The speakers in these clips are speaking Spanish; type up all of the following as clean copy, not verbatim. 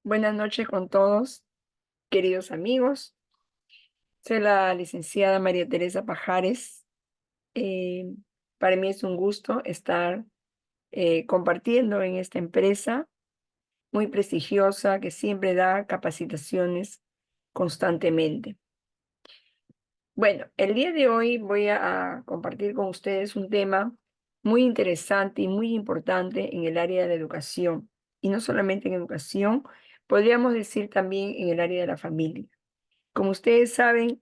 Buenas noches con todos, queridos amigos. Soy la licenciada María Teresa Pajares. Eh, para mí es un gusto estar compartiendo en esta empresa muy prestigiosa que siempre da capacitaciones constantemente. Bueno, el día de hoy voy a compartir con ustedes un tema muy interesante y muy importante en el área de la educación. Y no solamente en educación, podríamos decir también en el área de la familia. Como ustedes saben,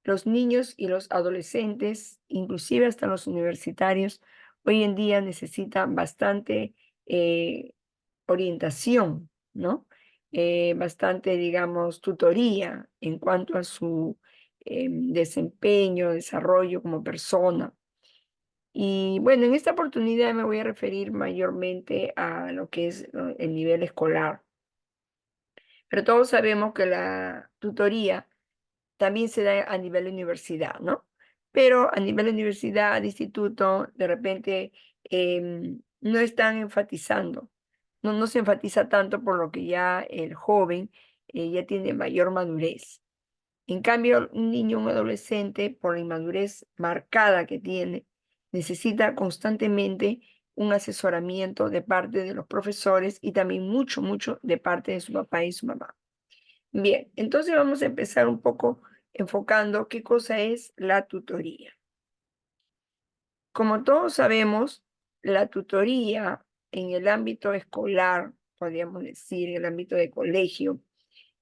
los niños y los adolescentes, inclusive hasta los universitarios, hoy en día necesitan bastante eh, orientación, ¿no? Bastante, digamos, tutoría en cuanto a su desempeño, desarrollo como persona. Y bueno, en esta oportunidad me voy a referir mayormente a lo que es, ¿no?, el nivel escolar. Pero todos sabemos que la tutoría también se da a nivel de universidad, ¿no? Pero a nivel de universidad, de instituto, de repente no están enfatizando, no se enfatiza tanto por lo que ya el joven ya tiene mayor madurez. En cambio, un niño, un adolescente, por la inmadurez marcada que tiene, necesita constantemente un asesoramiento de parte de los profesores y también mucho, mucho de parte de su papá y su mamá. Bien, entonces vamos a empezar un poco enfocando qué cosa es la tutoría. Como todos sabemos, la tutoría en el ámbito escolar, podríamos decir, en el ámbito de colegio,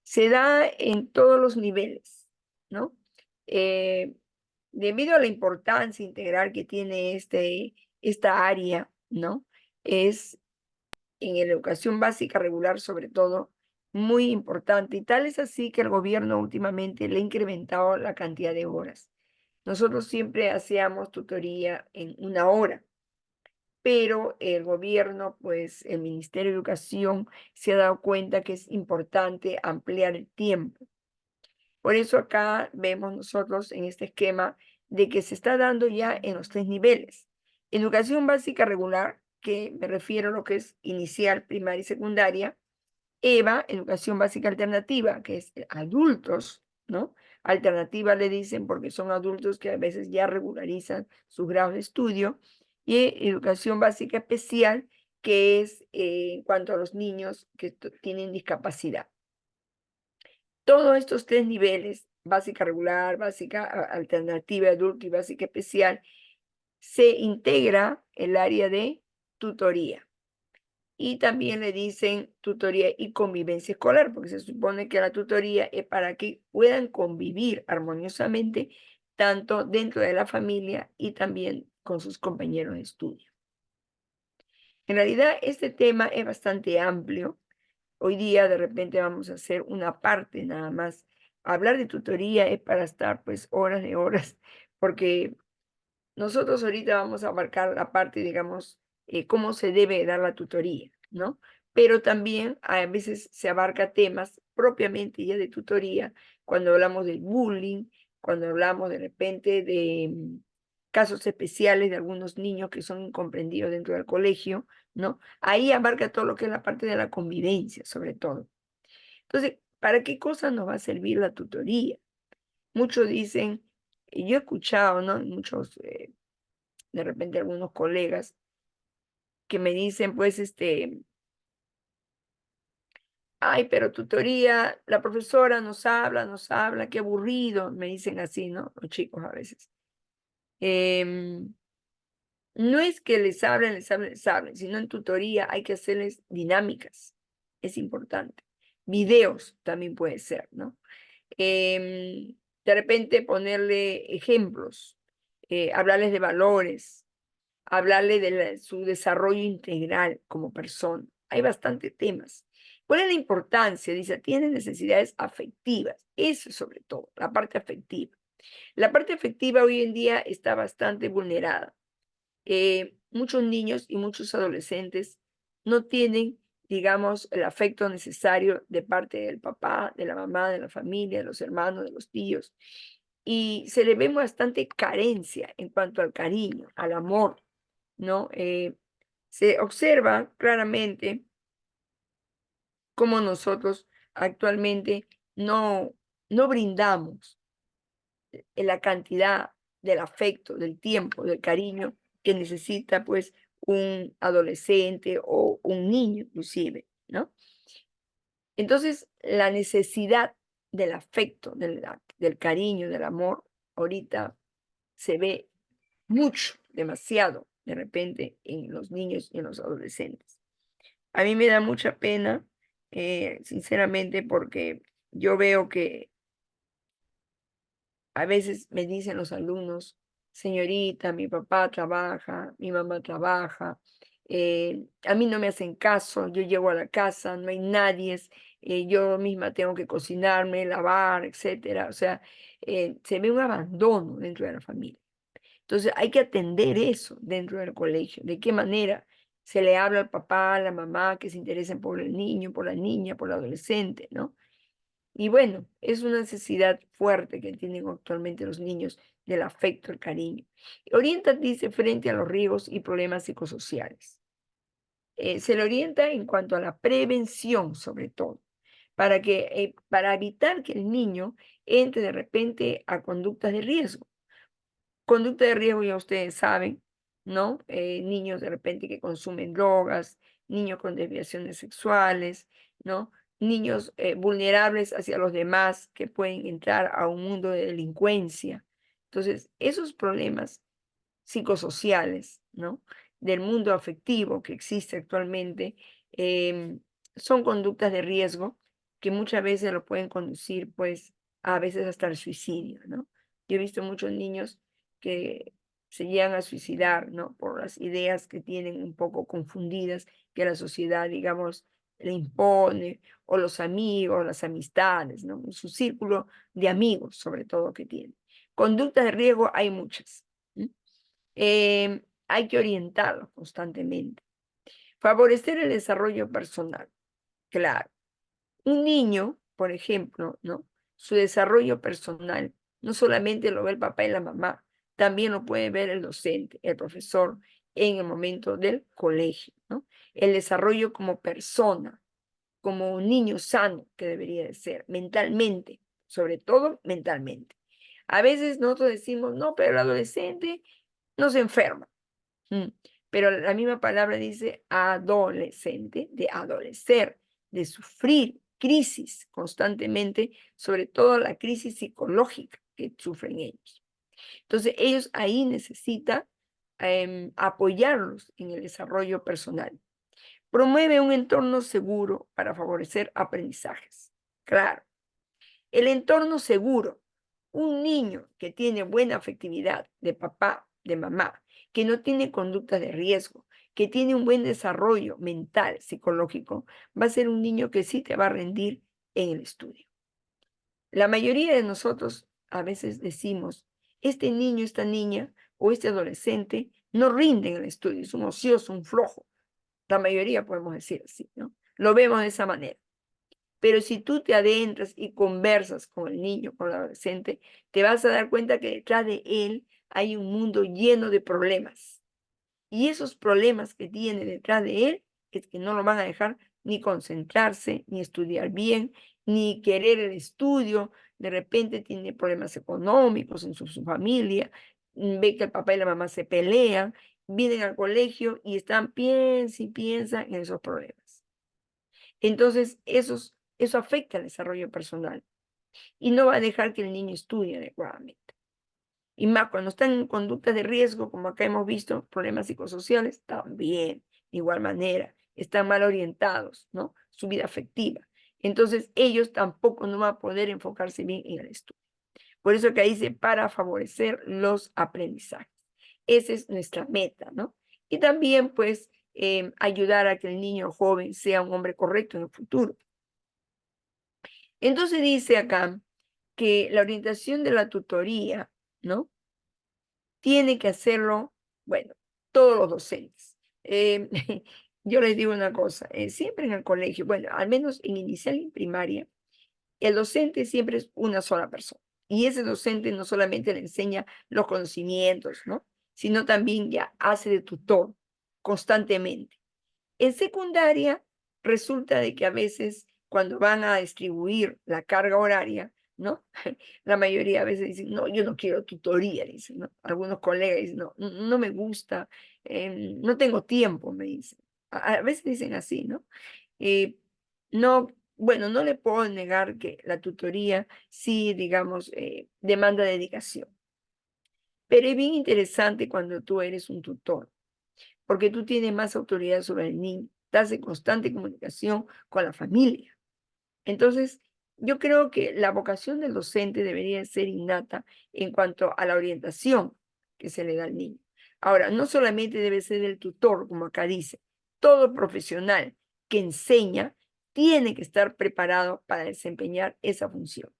se da en todos los niveles, ¿no? Eh, Debido a la importancia integral que tiene esta área, ¿no? Es en la educación básica regular, sobre todo, muy importante. Y tal es así que el gobierno últimamente le ha incrementado la cantidad de horas. Nosotros siempre hacíamos tutoría en 1 hora, pero el gobierno, pues el Ministerio de Educación se ha dado cuenta que es importante ampliar el tiempo. Por eso acá vemos nosotros en este esquema de que se está dando ya en los 3 niveles. Educación básica regular, que me refiero a lo que es inicial, primaria y secundaria. EVA, educación básica alternativa, que es adultos, ¿no? Alternativa le dicen porque son adultos que a veces ya regularizan sus grados de estudio. Y educación básica especial, que es en cuanto a los niños que tienen discapacidad. Todos estos 3 niveles, básica regular, básica alternativa, adulto y básica especial, se integra el área de tutoría. Y también le dicen tutoría y convivencia escolar, porque se supone que la tutoría es para que puedan convivir armoniosamente tanto dentro de la familia y también con sus compañeros de estudio. En realidad, este tema es bastante amplio. Hoy día de repente vamos a hacer una parte nada más. Hablar de tutoría es para estar pues horas de horas, porque nosotros ahorita vamos a abarcar la parte, digamos, cómo se debe dar la tutoría, ¿no? Pero también a veces se abarca temas propiamente ya de tutoría, cuando hablamos del bullying, cuando hablamos de repente de casos especiales de algunos niños que son incomprendidos dentro del colegio, ¿no? Ahí abarca todo lo que es la parte de la convivencia, sobre todo. Entonces, ¿para qué cosa nos va a servir la tutoría? Muchos dicen, y yo he escuchado, ¿no? Muchos de repente algunos colegas que me dicen, pues, ay, pero tutoría, la profesora nos habla, qué aburrido, me dicen así, ¿no? Los chicos a veces. Em, no es que les hablen, sino en tutoría hay que hacerles dinámicas, es importante. Videos también puede ser, ¿no? De repente ponerle ejemplos, hablarles de valores, hablarle de su desarrollo integral como persona. Hay bastantes temas. ¿Cuál es la importancia? Dice, tiene necesidades afectivas. Eso sobre todo, la parte afectiva. La parte afectiva hoy en día está bastante vulnerada. Muchos niños y muchos adolescentes no tienen, digamos, el afecto necesario de parte del papá, de la mamá, de la familia, de los hermanos, de los tíos. Y se le ve bastante carencia en cuanto al cariño, al amor, ¿no? Se observa claramente cómo nosotros actualmente no brindamos la cantidad del afecto, del tiempo, del cariño que necesita pues un adolescente o un niño inclusive, ¿no? Entonces, la necesidad del afecto, del cariño, del amor, ahorita se ve mucho, demasiado, de repente, en los niños y en los adolescentes. A mí me da mucha pena, sinceramente, porque yo veo que a veces me dicen los alumnos: señorita, mi papá trabaja, mi mamá trabaja, a mí no me hacen caso, yo llego a la casa, no hay nadie, yo misma tengo que cocinarme, lavar, etcétera. O sea, se ve un abandono dentro de la familia. Entonces hay que atender eso dentro del colegio. ¿De qué manera se le habla al papá, a la mamá que se interesen por el niño, por la niña, por el adolescente, ¿no? Y bueno, es una necesidad fuerte que tienen actualmente los niños del afecto, el cariño. Orienta, dice, frente a los riesgos y problemas psicosociales. Se le orienta en cuanto a la prevención, sobre todo, para evitar que el niño entre de repente a conductas de riesgo. Conducta de riesgo, ya ustedes saben, ¿no? Niños de repente que consumen drogas, niños con desviaciones sexuales, ¿no? Niños vulnerables hacia los demás que pueden entrar a un mundo de delincuencia. Entonces, esos problemas psicosociales, ¿no? Del mundo afectivo que existe actualmente, em, son conductas de riesgo que muchas veces lo pueden conducir, pues, a veces hasta el suicidio, ¿no? Yo he visto muchos niños que se llegan a suicidar, ¿no? Por las ideas que tienen un poco confundidas que la sociedad, digamos, le impone, o los amigos, las amistades, ¿no? Su círculo de amigos, sobre todo, que tienen. Conductas de riesgo hay muchas. ¿M? Hay que orientarlos constantemente. Favorecer el desarrollo personal, claro. Un niño, por ejemplo, ¿no? Su desarrollo personal no solamente lo ve el papá y la mamá, también lo puede ver el docente, el profesor, en el momento del colegio, ¿no? El desarrollo como persona, como un niño sano que debería de ser, mentalmente, sobre todo mentalmente. A veces nosotros decimos: no, pero el adolescente no se enferma. Mm, pero la misma palabra dice adolescente, de adolecer, de sufrir crisis constantemente, sobre todo la crisis psicológica que sufren ellos. Entonces, ellos ahí necesitan apoyarlos en el desarrollo personal. Promueve un entorno seguro para favorecer aprendizajes. Claro, el entorno seguro. Un niño que tiene buena afectividad de papá, de mamá, que no tiene conductas de riesgo, que tiene un buen desarrollo mental, psicológico, va a ser un niño que sí te va a rendir en el estudio. La mayoría de nosotros a veces decimos: este niño, esta niña o este adolescente no rinde en el estudio, es un ocioso, un flojo. La mayoría podemos decir así, ¿no? Lo vemos de esa manera. Pero si tú te adentras y conversas con el niño, con el adolescente, te vas a dar cuenta que detrás de él hay un mundo lleno de problemas. Y esos problemas que tiene detrás de él es que no lo van a dejar ni concentrarse, ni estudiar bien, ni querer el estudio. De repente tiene problemas económicos en su familia, ve que el papá y la mamá se pelean, vienen al colegio y están piensa y piensa en esos problemas. Entonces, eso afecta al desarrollo personal y no va a dejar que el niño estudie adecuadamente. Y más cuando están en conductas de riesgo, como acá hemos visto, problemas psicosociales, también, de igual manera, están mal orientados, ¿no? Su vida afectiva. Entonces, ellos tampoco no van a poder enfocarse bien en el estudio. Por eso que ahí dice, para favorecer los aprendizajes. Esa es nuestra meta, ¿no? Y también, pues, ayudar a que el niño joven sea un hombre correcto en el futuro. Entonces dice acá que la orientación de la tutoría, ¿no? Tiene que hacerlo, bueno, todos los docentes. Yo les digo una cosa, siempre en el colegio, bueno, al menos en inicial y en primaria, el docente siempre es una sola persona. Y ese docente no solamente le enseña los conocimientos, ¿no? Sino también ya hace de tutor constantemente. En secundaria resulta de que a veces cuando van a distribuir la carga horaria, ¿no? La mayoría a veces dicen, no, yo no quiero tutoría, dicen, ¿no? Algunos colegas dicen, no, no me gusta, no tengo tiempo, me dicen. A veces dicen así, ¿no? Eh, no, bueno, no le puedo negar que la tutoría sí, digamos, demanda dedicación, pero es bien interesante cuando tú eres un tutor, porque tú tienes más autoridad sobre el niño, estás en constante comunicación con la familia. Entonces, yo creo que la vocación del docente debería ser innata en cuanto a la orientación que se le da al niño. Ahora, no solamente debe ser el tutor, como acá dice, todo profesional que enseña tiene que estar preparado para desempeñar esa función.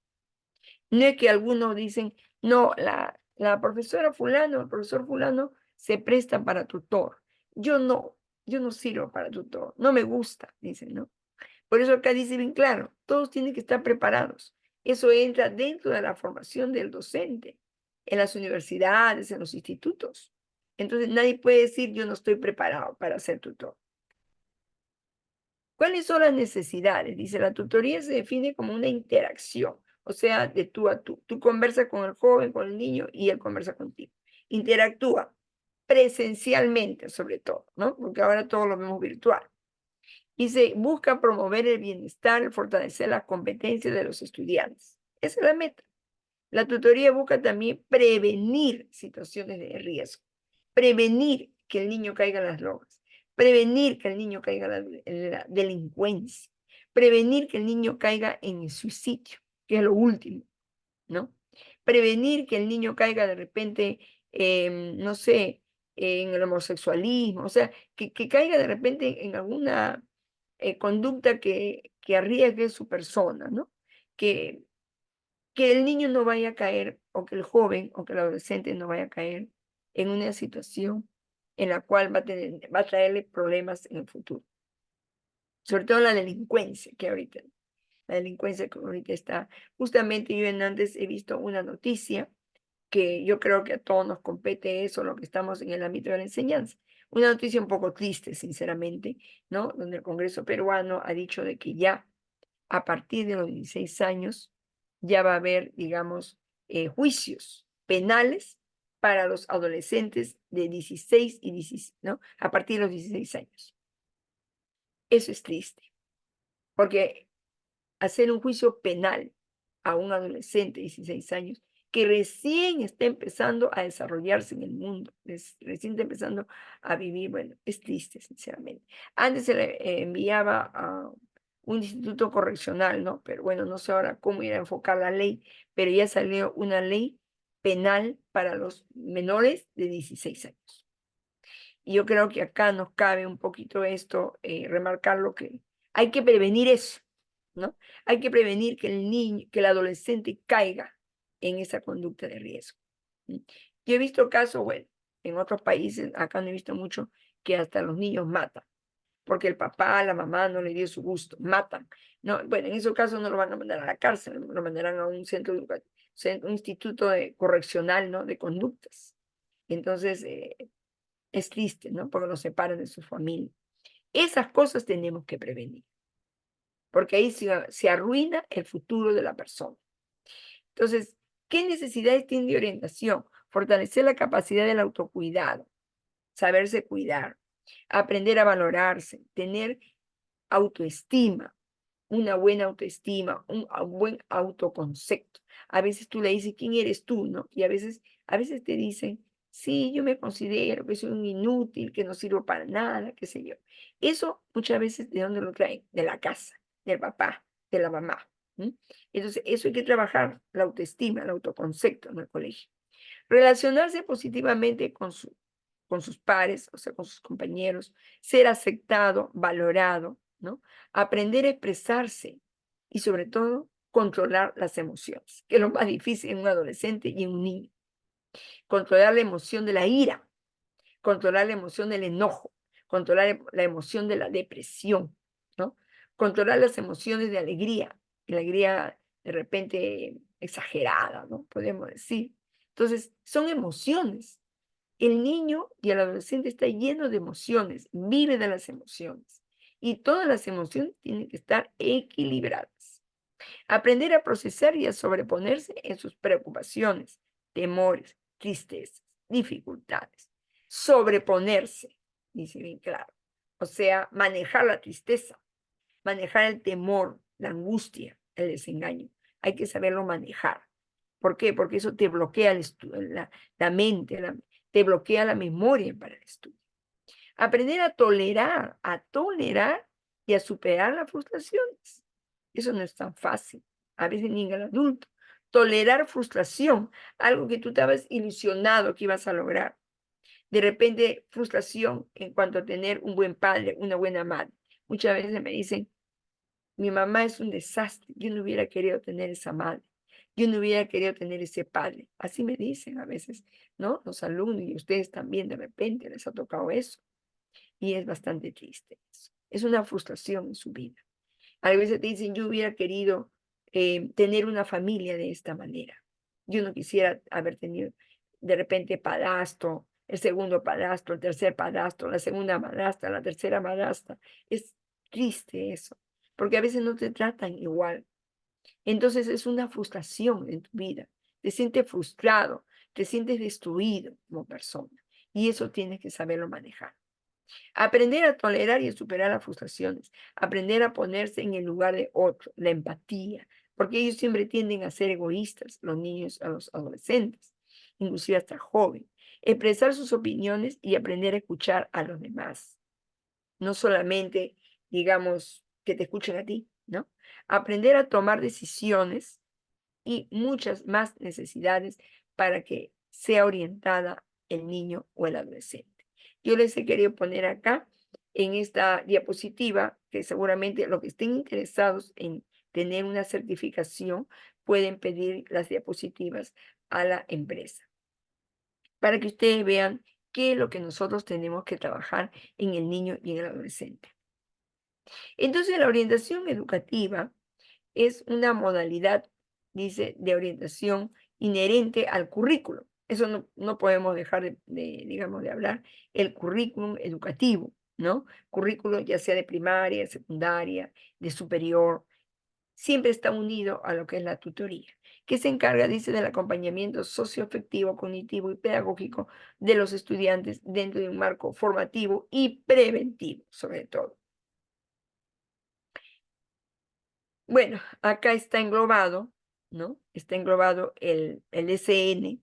No es que algunos dicen, no, la profesora fulano, el profesor fulano se presta para tutor. Yo no sirvo para tutor, no me gusta, dicen, ¿no? Por eso acá dice bien claro, todos tienen que estar preparados. Eso entra dentro de la formación del docente, en las universidades, en los institutos. Entonces nadie puede decir yo no estoy preparado para ser tutor. ¿Cuáles son las necesidades? Dice, la tutoría se define como una interacción, o sea, de tú a tú. Tú conversas con el joven, con el niño y él conversa contigo. Interactúa presencialmente, sobre todo, ¿no? Porque ahora todo lo vemos virtual. Y se busca promover el bienestar y fortalecer las competencias de los estudiantes. Esa es la meta. La tutoría busca también prevenir situaciones de riesgo, prevenir que el niño caiga en las drogas, prevenir que el niño caiga en la delincuencia, prevenir que el niño caiga en el suicidio, que es lo último, ¿no? Prevenir que el niño caiga de repente, no sé, en el homosexualismo, o sea, que caiga de repente en alguna conducta que arriesgue su persona, ¿no? Que, que el niño no vaya a caer, o que el joven, o que el adolescente no vaya a caer en una situación en la cual va a traerle problemas en el futuro. Sobre todo la delincuencia que ahorita está. Justamente yo antes he visto una noticia que yo creo que a todos nos compete eso, lo que estamos en el ámbito de la enseñanza. Una noticia un poco triste, sinceramente, ¿no? Donde el Congreso peruano ha dicho de que ya a partir de los 16 años ya va a haber, digamos, juicios penales para los adolescentes de 16 y 17, ¿no? A partir de los 16 años. Eso es triste, porque hacer un juicio penal a un adolescente de 16 años que recién está empezando a desarrollarse en el mundo, recién está empezando a vivir, bueno, es triste, sinceramente. Antes se le enviaba a un instituto correccional, ¿no? Pero bueno, no sé ahora cómo ir a enfocar la ley, pero ya salió una ley penal para los menores de 16 años. Y yo creo que acá nos cabe un poquito esto, remarcar lo que hay que prevenir eso, ¿no? Hay que prevenir que el niño, que el adolescente caiga en esa conducta de riesgo. ¿Mm? Yo he visto casos, bueno, en otros países, acá no he visto mucho, que hasta los niños matan, porque el papá, la mamá no le dio su gusto, matan. No, bueno, en esos casos no lo van a mandar a la cárcel, lo mandarán a un centro educativo, un instituto correccional, ¿no? De conductas. Entonces, es triste, ¿no? Porque los separan de su familia. Esas cosas tenemos que prevenir, porque ahí se arruina el futuro de la persona. Entonces, ¿qué necesidades tiene de orientación? Fortalecer la capacidad del autocuidado, saberse cuidar, aprender a valorarse, tener autoestima, una buena autoestima, un buen autoconcepto. A veces tú le dices, ¿quién eres tú? ¿No? Y a veces te dicen, sí, yo me considero que soy un inútil, que no sirvo para nada, qué sé yo. Eso muchas veces, ¿de dónde lo traen? De la casa, del papá, de la mamá. Entonces, eso hay que trabajar, la autoestima, el autoconcepto en el colegio. Relacionarse positivamente con sus pares, o sea, con sus compañeros, ser aceptado, valorado, ¿no? Aprender a expresarse y sobre todo controlar las emociones, que es lo más difícil en un adolescente y en un niño. Controlar la emoción de la ira, controlar la emoción del enojo, controlar la emoción de la depresión, ¿no? Controlar las emociones de alegría, la alegría de repente exagerada, ¿no? Podemos decir. Entonces, son emociones. El niño y el adolescente está lleno de emociones, vive de las emociones. y todas las emociones tienen que estar equilibradas. Aprender a procesar y a sobreponerse en sus preocupaciones, temores, tristezas, dificultades. Sobreponerse, dice bien claro. O sea, manejar la tristeza, manejar el temor, la angustia, el desengaño. Hay que saberlo manejar. ¿Por qué? Porque eso te bloquea la mente, te bloquea la memoria para el estudio. Aprender a tolerar y a superar las frustraciones. Eso no es tan fácil. A veces ni en el adulto. Tolerar frustración, algo que tú estabas ilusionado que ibas a lograr. De repente, frustración en cuanto a tener un buen padre, una buena madre. Muchas veces me dicen, mi mamá es un desastre, yo no hubiera querido tener esa madre, yo no hubiera querido tener ese padre. Así me dicen a veces, ¿no? Los alumnos y ustedes también de repente les ha tocado eso. Y es bastante triste eso. Es una frustración en su vida. A veces te dicen, yo hubiera querido tener una familia de esta manera. Yo no quisiera haber tenido de repente padrastro, el segundo padrastro, el tercer padrastro, la segunda madrastra, la tercera madrastra. Es triste eso, porque a veces no te tratan igual. Entonces es una frustración en tu vida. Te sientes frustrado, te sientes destruido como persona. Y eso tienes que saberlo manejar. Aprender a tolerar y a superar las frustraciones, aprender a ponerse en el lugar de otro, la empatía, porque ellos siempre tienden a ser egoístas, los niños, a los adolescentes, inclusive hasta joven. Expresar sus opiniones y aprender a escuchar a los demás, no solamente, digamos, que te escuchen a ti, ¿no? Aprender a tomar decisiones y muchas más necesidades para que sea orientada el niño o el adolescente. Yo les he querido poner acá en esta diapositiva que seguramente los que estén interesados en tener una certificación pueden pedir las diapositivas a la empresa para que ustedes vean qué es lo que nosotros tenemos que trabajar en el niño y en el adolescente. Entonces, la orientación educativa es una modalidad, dice, de orientación inherente al currículo. Eso no podemos dejar digamos, de hablar, el currículum educativo, ¿no? Currículo ya sea de primaria, secundaria, de superior, siempre está unido a lo que es la tutoría, que se encarga, dice, del acompañamiento socioafectivo, cognitivo y pedagógico de los estudiantes dentro de un marco formativo y preventivo, sobre todo. Bueno, acá está englobado, ¿no? Está englobado el SN,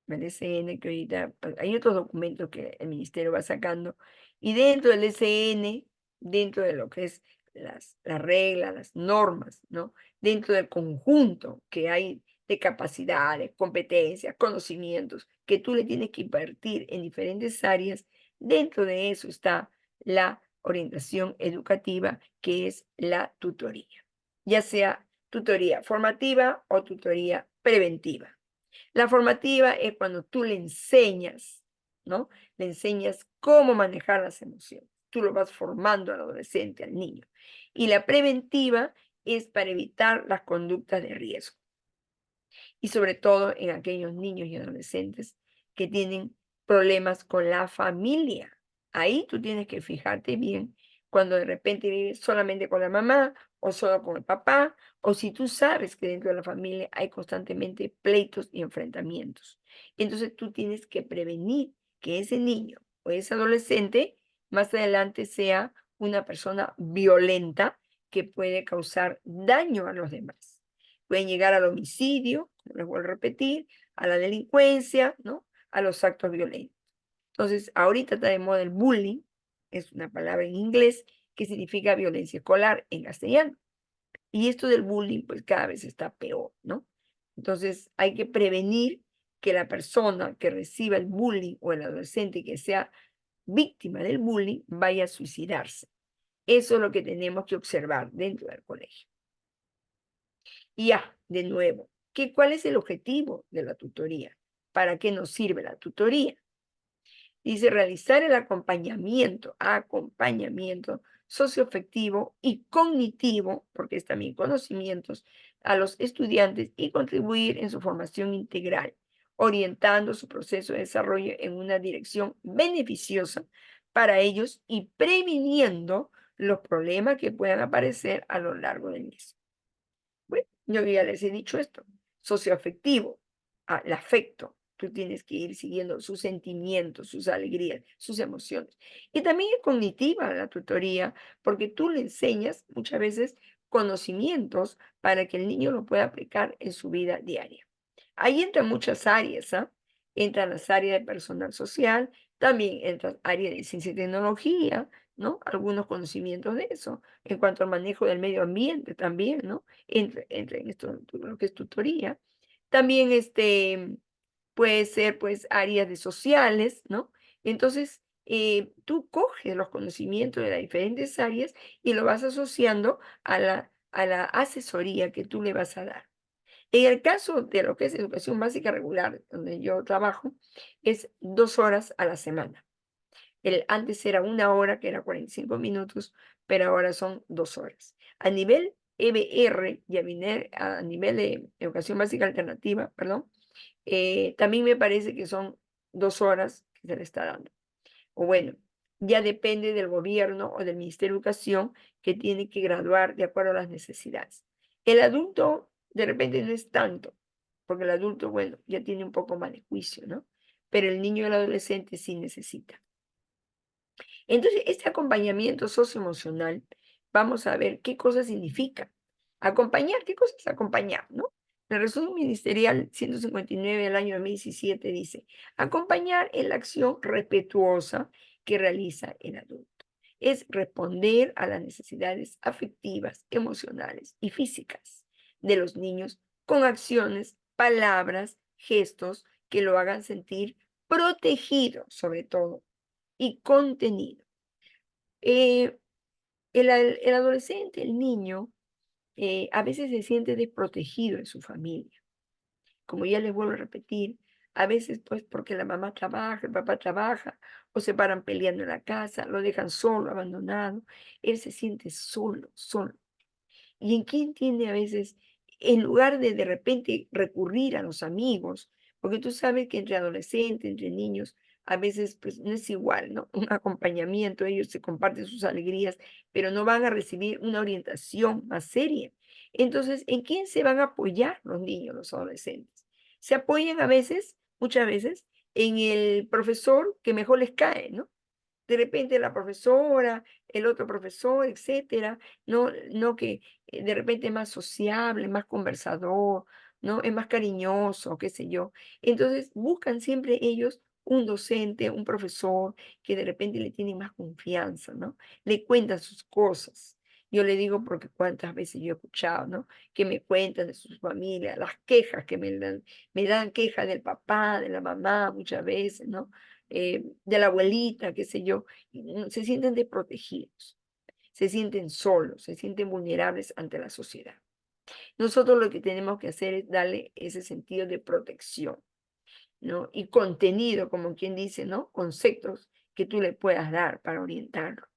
el SN que ahorita, pues, hay otros documentos que el ministerio va sacando, y dentro del SN, dentro de lo que es las reglas, las normas, ¿no? Dentro del conjunto que hay de capacidades, competencias, conocimientos, que tú le tienes que invertir en diferentes áreas, dentro de eso está la orientación educativa, que es la tutoría, ya sea tutoría formativa o tutoría preventiva. La formativa es cuando tú le enseñas, ¿no? Le enseñas cómo manejar las emociones. Tú lo vas formando al adolescente, al niño. Y la preventiva es para evitar las conductas de riesgo. Y sobre todo en aquellos niños y adolescentes que tienen problemas con la familia. Ahí tú tienes que fijarte bien cuando de repente vives solamente con la mamá o solo con el papá, o si tú sabes que dentro de la familia hay constantemente pleitos y enfrentamientos. Entonces tú tienes que prevenir que ese niño o ese adolescente más adelante sea una persona violenta que puede causar daño a los demás. Pueden llegar al homicidio, como les vuelvo a repetir, a la delincuencia, ¿no? A los actos violentos. Entonces, ahorita está de moda el bullying, es una palabra en inglés que significa violencia escolar en castellano. Y esto del bullying, pues cada vez está peor, ¿no? Entonces, hay que prevenir que la persona que reciba el bullying o el adolescente que sea víctima del bullying vaya a suicidarse. Eso es lo que tenemos que observar dentro del colegio. Y ya, de nuevo, ¿cuál es el objetivo de la tutoría? ¿Para qué nos sirve la tutoría? Dice realizar el acompañamiento socioafectivo y cognitivo, porque es también conocimientos, a los estudiantes y contribuir en su formación integral, orientando su proceso de desarrollo en una dirección beneficiosa para ellos y previniendo los problemas que puedan aparecer a lo largo del mismo. Bueno, yo ya les he dicho esto, socioafectivo, el afecto. Tú tienes que ir siguiendo sus sentimientos, sus alegrías, sus emociones. Y también es cognitiva la tutoría, porque tú le enseñas muchas veces conocimientos para que el niño lo pueda aplicar en su vida diaria. Ahí entran muchas áreas, ¿ah? Entran las áreas de personal social, también entran áreas de ciencia y tecnología, ¿no? Algunos conocimientos de eso. En cuanto al manejo del medio ambiente también, ¿no? Entra en esto, lo que es tutoría. También, puede ser, pues, áreas de sociales, ¿no? Entonces, tú coges los conocimientos de las diferentes áreas y lo vas asociando a la asesoría que tú le vas a dar. En el caso de lo que es educación básica regular, donde yo trabajo, es 2 horas a la semana. Antes era 1 hora, que era 45 minutos, pero ahora son 2 horas. A nivel EBR y a nivel de educación básica alternativa, perdón, también me parece que son 2 horas que se le está dando. O bueno, ya depende del gobierno o del Ministerio de Educación, que tiene que graduar de acuerdo a las necesidades. El adulto de repente no es tanto, porque el adulto, bueno, ya tiene un poco más de juicio, ¿no? Pero el niño y el adolescente sí necesita. Entonces, este acompañamiento socioemocional, vamos a ver qué cosa significa. Acompañar, ¿qué cosa es acompañar, no? El resumen ministerial 159 del año 2017 dice: acompañar es la acción respetuosa que realiza el adulto. Es responder a las necesidades afectivas, emocionales y físicas de los niños con acciones, palabras, gestos que lo hagan sentir protegido, sobre todo, y contenido. Eh, el adolescente, el niño, a veces se siente desprotegido en su familia. Como ya les vuelvo a repetir, a veces pues porque la mamá trabaja, el papá trabaja, o se paran peleando en la casa, lo dejan solo, abandonado. Él se siente solo, solo. ¿Y en quién tiene a veces, en lugar de repente recurrir a los amigos? Porque tú sabes que entre adolescentes, entre niños, a veces pues no es igual, ¿no? Un acompañamiento, ellos se comparten sus alegrías, pero no van a recibir una orientación más seria. Entonces, ¿en quién se van a apoyar los niños, los adolescentes? Se apoyan a veces, muchas veces, en el profesor que mejor les cae, ¿no? De repente la profesora, el otro profesor, etcétera, no que, de repente es más sociable, más conversador, ¿no? Es más cariñoso, qué sé yo. Entonces, buscan siempre ellos un docente, un profesor que de repente le tiene más confianza, ¿no? Le cuentan sus cosas. Yo le digo porque cuántas veces yo he escuchado, ¿no? Que me cuentan de sus familias, las quejas que me dan quejas del papá, de la mamá muchas veces, ¿no? De la abuelita, qué sé yo, y se sienten desprotegidos, se sienten solos, se sienten vulnerables ante la sociedad. Nosotros lo que tenemos que hacer es darle ese sentido de protección, ¿no? Y contenido, como quien dice, ¿no? Conceptos que tú le puedas dar para orientarlo.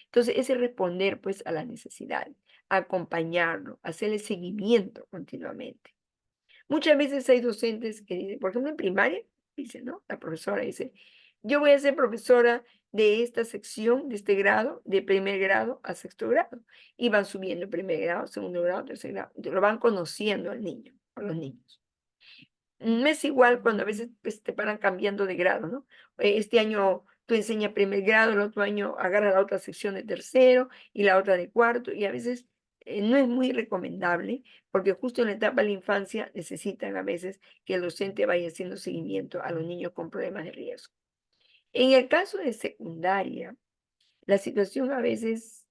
Entonces, ese responder pues a las necesidades, acompañarlo, hacerle seguimiento continuamente. Muchas veces hay docentes que dicen, por ejemplo, en primaria, dice, ¿no? La profesora dice: yo voy a ser profesora de esta sección, de este grado, de primer grado a sexto grado. Y van subiendo primer grado, segundo grado, tercer grado. Lo van conociendo al niño, a los niños. No es igual cuando a veces pues, te paran cambiando de grado, ¿no? Este año tú enseñas primer grado, el otro año agarra la otra sección de tercero y la otra de cuarto, y a veces no es muy recomendable, porque justo en la etapa de la infancia necesitan a veces que el docente vaya haciendo seguimiento a los niños con problemas de riesgo. En el caso de secundaria, la situación a veces,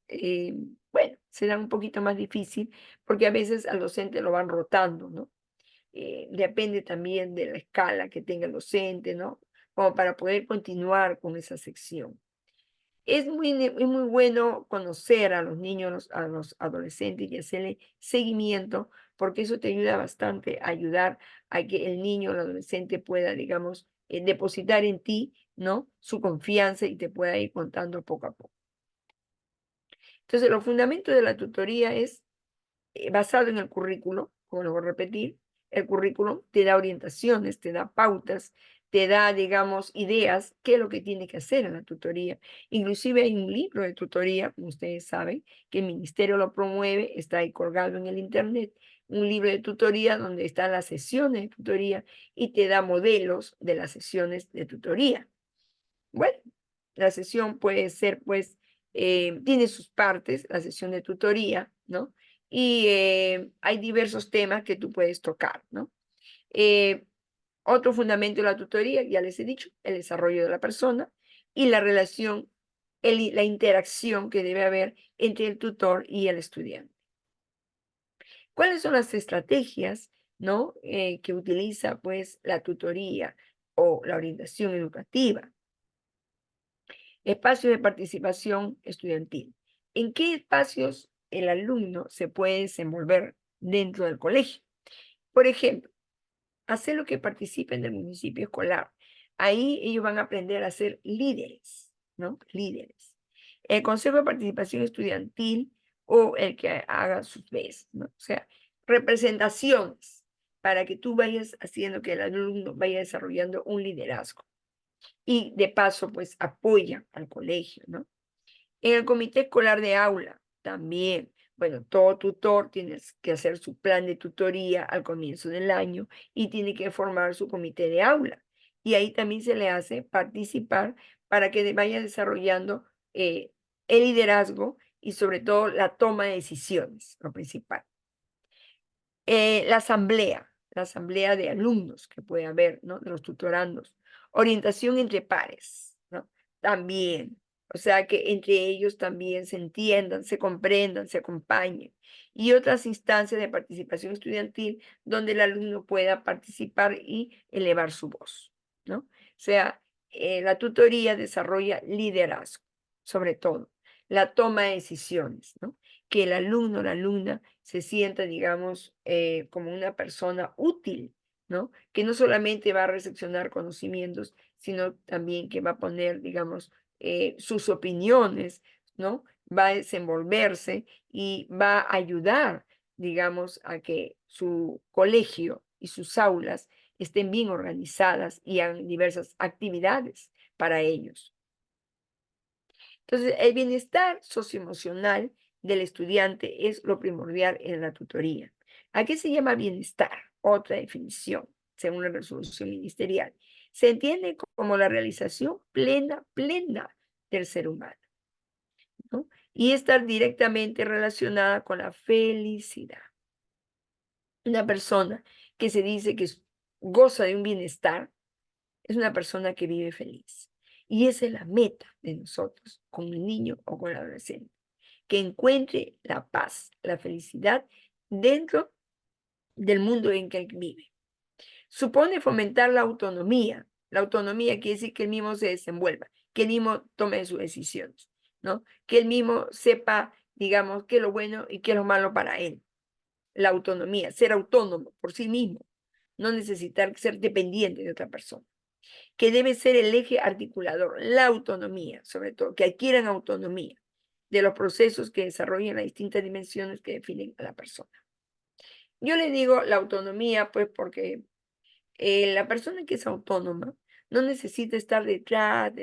bueno, será un poquito más difícil, porque a veces al docente lo van rotando, ¿no? Depende también de la escala que tenga el docente, ¿no? Como para poder continuar con esa sección. Es muy bueno conocer a los niños, a los adolescentes y hacerle seguimiento, porque eso te ayuda bastante a ayudar a que el niño o el adolescente pueda, digamos, depositar en ti, ¿no? Su confianza y te pueda ir contando poco a poco. Entonces, los fundamentos de la tutoría es basado en el currículo, como lo voy a repetir. El currículum te da orientaciones, te da pautas te da, digamos, ideas, qué es lo que tiene que hacer en la tutoría. Inclusive hay un libro de tutoría, como ustedes saben, que el ministerio lo promueve, está ahí colgado en el internet, un libro de tutoría donde están las sesiones de tutoría y te da modelos de las sesiones de tutoría. Bueno, la sesión puede ser, pues, tiene sus partes, la sesión de tutoría, ¿no? Y hay diversos temas que tú puedes tocar, ¿no? Eh, Otro fundamento de la tutoría, ya les he dicho, el desarrollo de la persona y la relación, la interacción que debe haber entre el tutor y el estudiante. ¿Cuáles son las estrategias, no, que utiliza, pues, la tutoría o la orientación educativa? Espacios de participación estudiantil. ¿En qué espacios el alumno se puede desenvolver dentro del colegio? Por ejemplo, hacer lo que participen del municipio escolar. Ahí ellos van a aprender a ser líderes, ¿no? Líderes. El Consejo de Participación Estudiantil o el que haga sus veces, ¿no? O sea, representaciones para que tú vayas haciendo que el alumno vaya desarrollando un liderazgo y de paso, pues apoya al colegio, ¿no? En el comité escolar de aula también, bueno, todo tutor tiene que hacer su plan de tutoría al comienzo del año y tiene que formar su comité de aula. Y ahí también se le hace participar para que vaya desarrollando el liderazgo y sobre todo la toma de decisiones, lo principal. La asamblea de alumnos que puede haber, ¿no? De los tutorandos. Orientación entre pares, ¿no? También. O sea, que entre ellos también se entiendan, se comprendan, se acompañen. Y otras instancias de participación estudiantil donde el alumno pueda participar y elevar su voz, ¿no? O sea, la tutoría desarrolla liderazgo, sobre todo, la toma de decisiones, ¿no? Que el alumno o la alumna se sienta, digamos, como una persona útil, ¿no? Que no solamente va a recepcionar conocimientos, sino también que va a poner, digamos, sus opiniones, ¿no? Va a desenvolverse y va a ayudar, digamos, a que su colegio y sus aulas estén bien organizadas y hagan diversas actividades para ellos. Entonces, el bienestar socioemocional del estudiante es lo primordial en la tutoría. ¿A qué se llama bienestar? Otra definición, según la resolución ministerial. Se entiende como la realización plena del ser humano, ¿no? Y estar directamente relacionada con la felicidad. Una persona que se dice que goza de un bienestar es una persona que vive feliz. Y esa es la meta de nosotros con el niño o con el adolescente, que encuentre la paz, la felicidad dentro del mundo en que él vive. Supone fomentar la autonomía. La autonomía quiere decir que él mismo se desenvuelva, que él mismo tome sus decisiones, ¿no? Que él mismo sepa, digamos, qué es lo bueno y qué es lo malo para él. La autonomía, ser autónomo por sí mismo, no necesitar ser dependiente de otra persona, que debe ser el eje articulador, la autonomía, sobre todo, que adquieran autonomía de los procesos que desarrollan las distintas dimensiones que definen a la persona. Yo le digo la autonomía, pues, porque la persona que es autónoma no necesita estar detrás,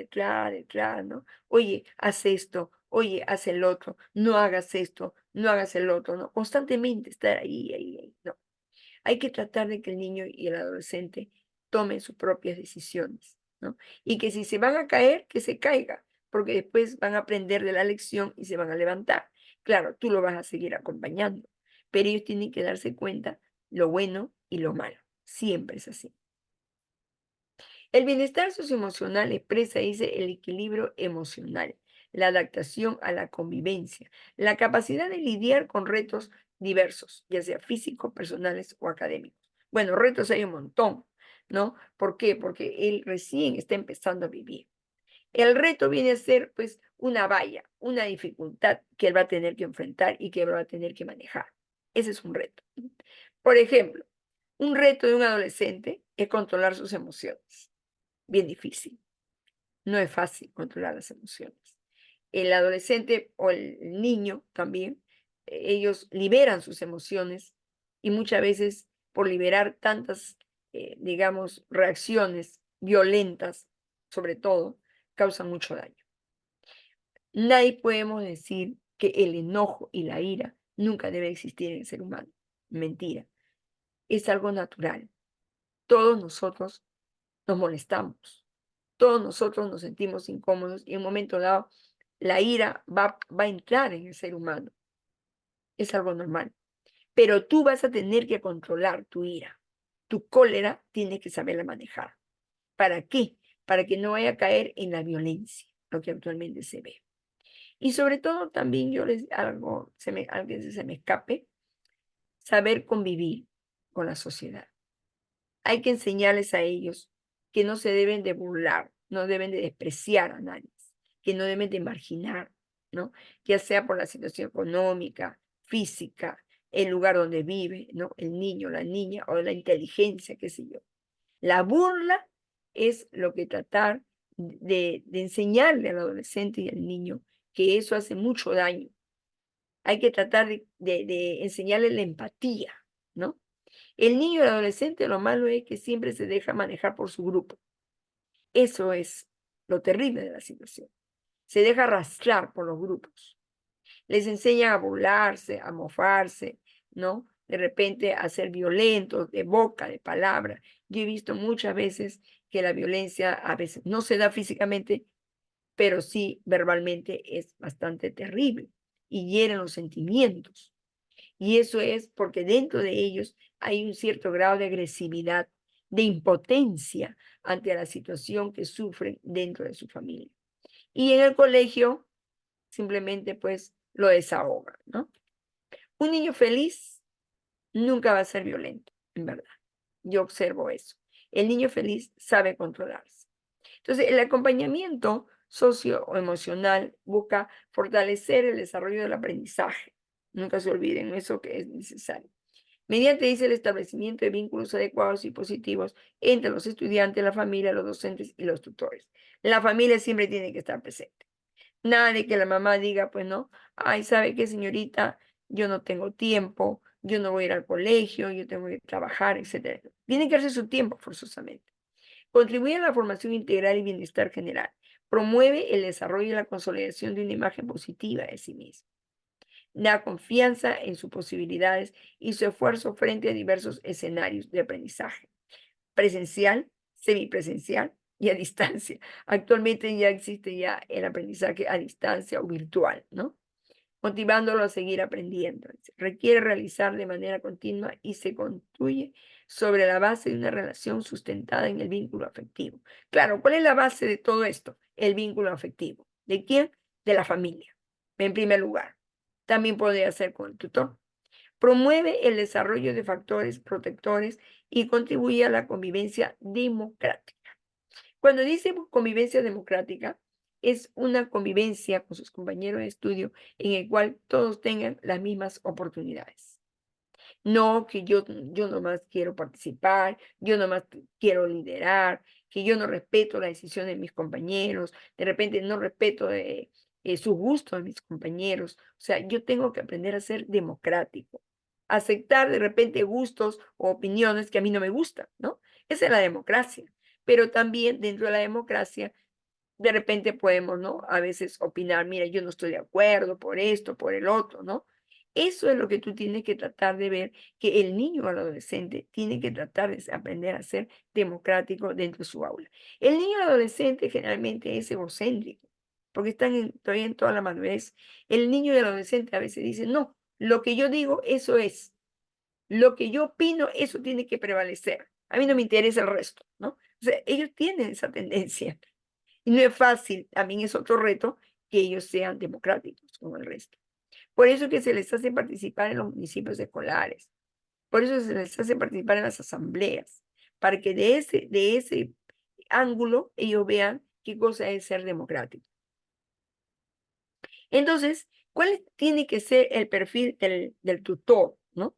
¿no? Oye, haz esto, oye, haz el otro, no hagas esto, no hagas el otro, ¿no? Constantemente estar ahí, no. Hay que tratar de que el niño y el adolescente tomen sus propias decisiones, ¿no? Y que si se van a caer, que se caiga, porque después van a aprender de la lección y se van a levantar. Claro, tú lo vas a seguir acompañando, pero ellos tienen que darse cuenta lo bueno y lo malo. Siempre es así. El bienestar socioemocional expresa, dice, el equilibrio emocional, la adaptación a la convivencia, la capacidad de lidiar con retos diversos, ya sea físicos, personales o académicos. Bueno, retos hay un montón, ¿no? ¿Por qué? Porque él recién está empezando a vivir. El reto viene a ser, pues, una valla, una dificultad que él va a tener que enfrentar y que él va a tener que manejar. Ese es un reto. Por ejemplo, un reto de un adolescente es controlar sus emociones. Bien difícil. No es fácil controlar las emociones. El adolescente o el niño también, ellos liberan sus emociones y muchas veces por liberar tantas, digamos, reacciones violentas, sobre todo, causan mucho daño. Nadie podemos decir que el enojo y la ira nunca debe existir en el ser humano. Mentira. Es algo natural. Todos nosotros nos molestamos. Todos nosotros nos sentimos incómodos y en un momento dado la ira va a entrar en el ser humano. Es algo normal. Pero tú vas a tener que controlar tu ira. Tu cólera tienes que saberla manejar. ¿Para qué? Para que no vaya a caer en la violencia, lo que actualmente se ve. Y sobre todo también yo les algo que se me escape, saber convivir con la sociedad. Hay que enseñarles a ellos que no se deben de burlar, no deben de despreciar a nadie, que no deben de marginar, ¿no? Ya sea por la situación económica, física, el lugar donde vive, ¿no? El niño, la niña o la inteligencia, qué sé yo. La burla es lo que tratar de enseñarle al adolescente y al niño que eso hace mucho daño. Hay que tratar de enseñarle la empatía, ¿no? El niño y el adolescente, lo malo es que siempre se deja manejar por su grupo. Eso es lo terrible de la situación. Se deja arrastrar por los grupos. Les enseñan a burlarse, a mofarse, ¿no? De repente a ser violentos, de boca, de palabra. Yo he visto muchas veces que la violencia a veces no se da físicamente, pero sí verbalmente es bastante terrible y hieren los sentimientos. Y eso es porque dentro de ellos hay un cierto grado de agresividad, de impotencia ante la situación que sufren dentro de su familia. Y en el colegio simplemente pues lo desahogan, ¿no? Un niño feliz nunca va a ser violento, en verdad. Yo observo eso. El niño feliz sabe controlarse. Entonces, el acompañamiento socioemocional busca fortalecer el desarrollo del aprendizaje. Nunca se olviden eso que es necesario. Mediante dice el establecimiento de vínculos adecuados y positivos entre los estudiantes, la familia, los docentes y los tutores. La familia siempre tiene que estar presente. Nada de que la mamá diga, pues no, ay, ¿sabe qué, señorita? Yo no tengo tiempo, yo no voy a ir al colegio, yo tengo que trabajar, etcétera. Tiene que darse su tiempo forzosamente. Contribuye a la formación integral y bienestar general. Promueve el desarrollo y la consolidación de una imagen positiva de sí mismo. Da confianza en sus posibilidades y su esfuerzo frente a diversos escenarios de aprendizaje. Presencial, semipresencial y a distancia. Actualmente ya existe ya el aprendizaje a distancia o virtual, ¿no? Motivándolo a seguir aprendiendo. Requiere realizar de manera continua y se construye sobre la base de una relación sustentada en el vínculo afectivo. Claro, ¿cuál es la base de todo esto? El vínculo afectivo. ¿De quién? De la familia, en primer lugar. También podría ser con el tutor. Promueve el desarrollo de factores protectores y contribuye a la convivencia democrática. Cuando dice convivencia democrática, es una convivencia con sus compañeros de estudio en el cual todos tengan las mismas oportunidades. No que yo nomás quiero participar, yo nomás quiero liderar, que yo no respeto la decisión de mis compañeros, de repente no respeto su gusto de mis compañeros. O sea, yo tengo que aprender a ser democrático, aceptar de repente gustos o opiniones que a mí no me gustan, ¿no? Esa es la democracia. Pero también dentro de la democracia de repente podemos, ¿no? A veces opinar, mira, yo no estoy de acuerdo por esto, por el otro, ¿no? Eso es lo que tú tienes que tratar de ver, que el niño o el adolescente tiene que tratar de aprender a ser democrático dentro de su aula. El niño o el adolescente generalmente es egocéntrico, porque están todavía en toda la madurez. El niño y el adolescente a veces dicen, no, lo que yo digo, eso es. Lo que yo opino, eso tiene que prevalecer. A mí no me interesa el resto, ¿no? O sea, ellos tienen esa tendencia. Y no es fácil, también es otro reto que ellos sean democráticos como el resto. Por eso que se les hace participar en los municipios escolares, por eso se les hace participar en las asambleas, para que de ese ángulo ellos vean qué cosa es ser democrático. Entonces, ¿cuál tiene que ser el perfil del tutor, no?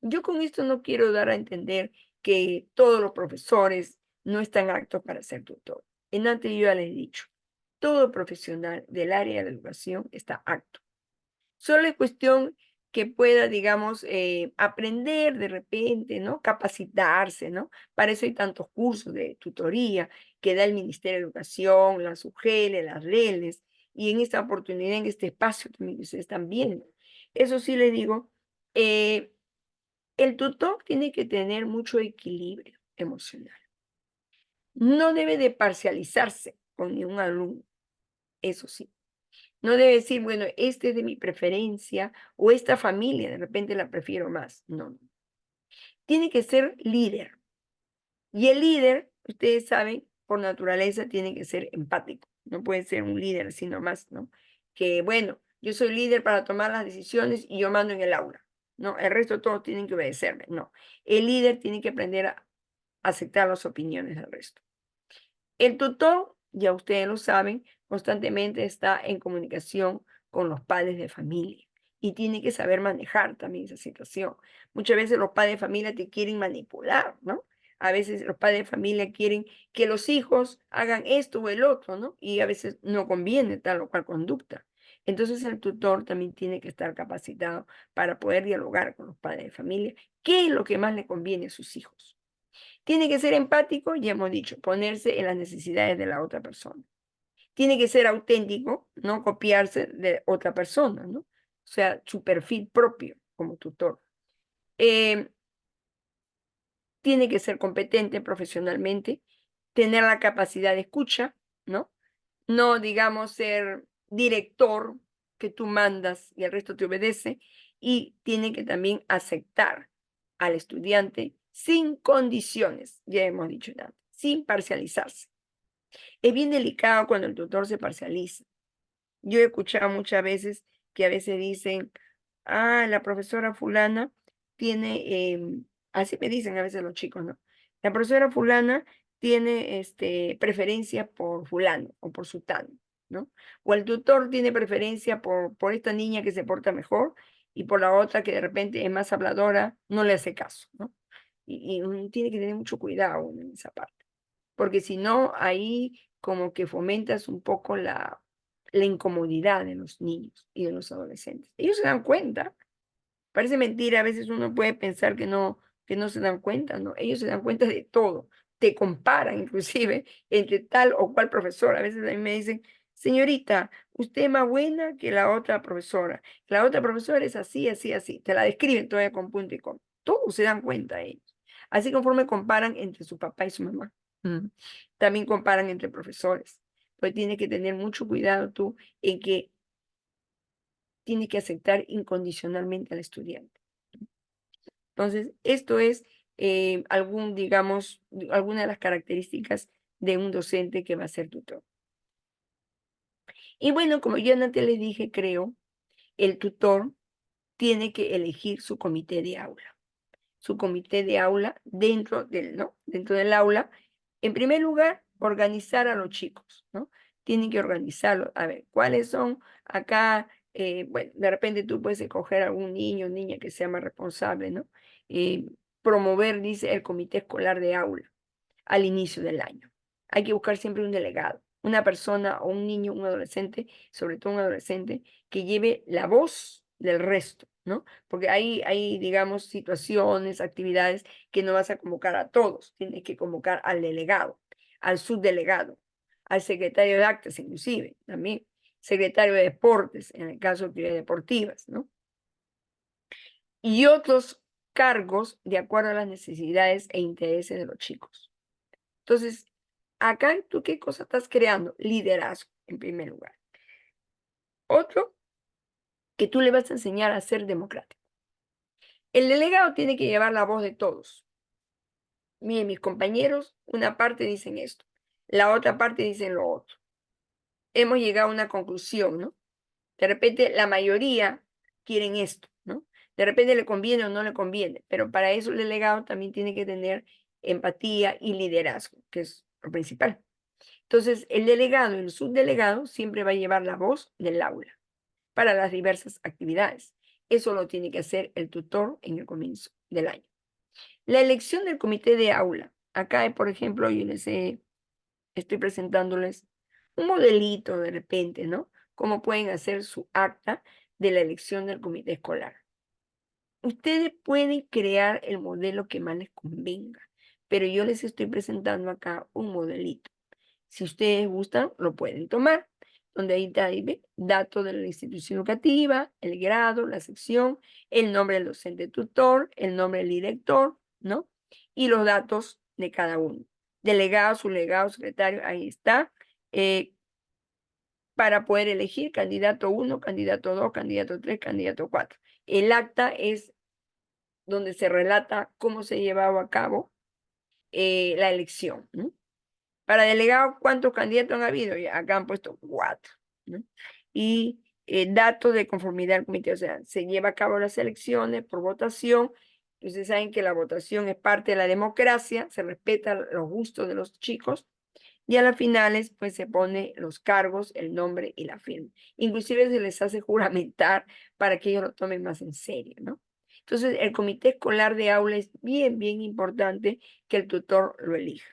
Yo con esto no quiero dar a entender que todos los profesores no están aptos para ser tutor. En antes yo ya les he dicho, todo profesional del área de la educación está apto. Solo es cuestión que pueda, digamos, aprender de repente, ¿no? Capacitarse, ¿no? Para eso hay tantos cursos de tutoría que da el Ministerio de Educación, la SUGELE, las LELES, y en esta oportunidad, en este espacio también que ustedes están viendo. Eso sí les digo, eh, el tutor tiene que tener mucho equilibrio emocional. No debe de parcializarse con ningún alumno, eso sí. No debe decir, bueno, este es de mi preferencia o esta familia de repente la prefiero más. No, no. Tiene que ser líder. Y el líder, ustedes saben, por naturaleza tiene que ser empático. No puede ser un líder así nomás, ¿no? Que bueno, yo soy líder para tomar las decisiones y yo mando en el aula. No, el resto todos tienen que obedecerme. No, el líder tiene que aprender a aceptar las opiniones del resto. El tutor, ya ustedes lo saben, constantemente está en comunicación con los padres de familia y tiene que saber manejar también esa situación. Muchas veces los padres de familia te quieren manipular, ¿no? A veces los padres de familia quieren que los hijos hagan esto o el otro, ¿no? Y a veces no conviene tal o cual conducta. Entonces el tutor también tiene que estar capacitado para poder dialogar con los padres de familia, qué es lo que más le conviene a sus hijos. Tiene que ser empático, ya hemos dicho, ponerse en las necesidades de la otra persona. Tiene que ser auténtico, no copiarse de otra persona, ¿no? O sea, su perfil propio como tutor. Eh, Tiene que ser competente profesionalmente, tener la capacidad de escucha, ¿no? No, digamos, ser director que tú mandas y el resto te obedece. Y tiene que también aceptar al estudiante sin condiciones, ya hemos dicho antes, sin parcializarse. Es bien delicado cuando el tutor se parcializa. Yo he escuchado muchas veces que a veces dicen, ah, la profesora fulana tiene, así me dicen a veces los chicos, ¿no? La profesora fulana tiene preferencia por fulano o por sutano, ¿no? O el tutor tiene preferencia por esta niña que se porta mejor y por la otra que de repente es más habladora, no le hace caso, ¿no? Y uno tiene que tener mucho cuidado uno en esa parte, porque si no, ahí como que fomentas un poco la incomodidad de los niños y de los adolescentes. Ellos se dan cuenta, parece mentira, a veces uno puede pensar que no se dan cuenta, ¿no? Ellos se dan cuenta de todo, te comparan inclusive entre tal o cual profesor. A veces a mí me dicen, señorita, usted es más buena que la otra profesora. La otra profesora es así, así, así. Te la describen todavía con punto y coma. Todos se dan cuenta ellos. Así conforme comparan entre su papá y su mamá. Mm. También comparan entre profesores. Pues tienes que tener mucho cuidado tú en que tienes que aceptar incondicionalmente al estudiante. Entonces, esto es digamos, alguna de las características de un docente que va a ser tutor. Y bueno, como yo antes les dije, creo, el tutor tiene que elegir su comité de aula. Su comité de aula dentro del, ¿no? Dentro del aula. En primer lugar, organizar a los chicos, ¿no? Tienen que organizarlos. A ver, ¿cuáles son acá? Bueno, de repente tú puedes escoger a algún niño o niña que sea más responsable, ¿no? Eh, Promover, dice, el comité escolar de aula al inicio del año. Hay que buscar siempre un delegado, una persona o un niño, un adolescente, sobre todo un adolescente, que lleve la voz del resto, ¿no? Porque hay, digamos, situaciones, actividades que no vas a convocar a todos, tienes que convocar al delegado, al subdelegado, al secretario de actas inclusive, también, secretario de deportes, en el caso de actividades deportivas, ¿no? Y otros cargos de acuerdo a las necesidades e intereses de los chicos. Entonces, acá, ¿tú qué cosa estás creando? Liderazgo, en primer lugar. Otro, que tú le vas a enseñar a ser democrático. El delegado tiene que llevar la voz de todos. Miren, mis compañeros, una parte dicen esto, la otra parte dicen lo otro. Hemos llegado a una conclusión, ¿no? De repente la mayoría quieren esto, ¿no? De repente le conviene o no le conviene, pero para eso el delegado también tiene que tener empatía y liderazgo, que es lo principal. Entonces, el delegado y el subdelegado siempre va a llevar la voz del aula para las diversas actividades. Eso lo tiene que hacer el tutor en el comienzo del año. La elección del comité de aula. Acá, por ejemplo, yo estoy presentándoles un modelito de repente, ¿no? Cómo pueden hacer su acta de la elección del comité escolar. Ustedes pueden crear el modelo que más les convenga, pero yo les estoy presentando acá un modelito. Si ustedes gustan, lo pueden tomar, donde ahí está, ahí ve, datos de la institución educativa, el grado, la sección, el nombre del docente tutor, el nombre del director, ¿no? Y los datos de cada uno. Delegado, subdelegado, secretario, ahí está. Para poder elegir candidato 1, candidato 2, candidato 3, candidato 4. El acta es donde se relata cómo se llevaba a cabo la elección, ¿no? Para delegado, ¿cuántos candidatos han habido? Y acá han puesto 4, ¿no? Y datos de conformidad al comité, o sea, se lleva a cabo las elecciones por votación. Ustedes saben que la votación es parte de la democracia, se respetan los gustos de los chicos, y a las finales, pues se pone los cargos, el nombre y la firma. Inclusive se les hace juramentar para que ellos lo tomen más en serio, ¿no? Entonces, el comité escolar de aula es bien, bien importante que el tutor lo elija.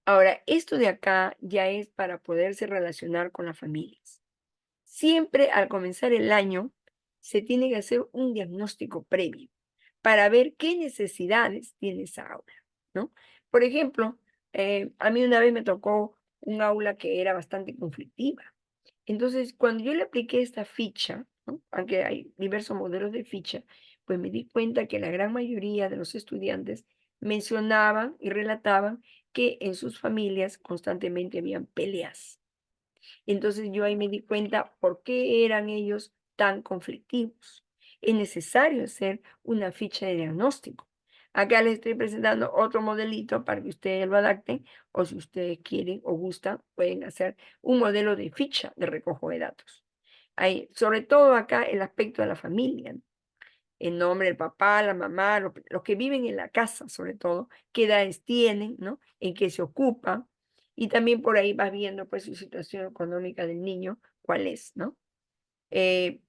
Ahora, esto de acá ya es para poderse relacionar con las familias. Siempre al comenzar el año se tiene que hacer un diagnóstico previo para ver qué necesidades tiene esa aula, ¿no? Por ejemplo, a mí una vez me tocó un aula que era bastante conflictiva. Entonces, cuando yo le apliqué esta ficha, ¿no? Aunque hay diversos modelos de ficha, pues me di cuenta que la gran mayoría de los estudiantes mencionaban y relataban que en sus familias constantemente habían peleas. Entonces yo ahí me di cuenta por qué eran ellos tan conflictivos. Es necesario hacer una ficha de diagnóstico. Acá les estoy presentando otro modelito para que ustedes lo adapten, o si ustedes quieren o gustan, pueden hacer un modelo de ficha de recojo de datos. Hay, sobre todo acá, el aspecto de la familia, ¿no? El nombre del papá, la mamá, los que viven en la casa, sobre todo, qué edades tienen, ¿no? En qué se ocupan. Y también por ahí vas viendo, pues, su situación económica del niño, cuál es, ¿no? Eh,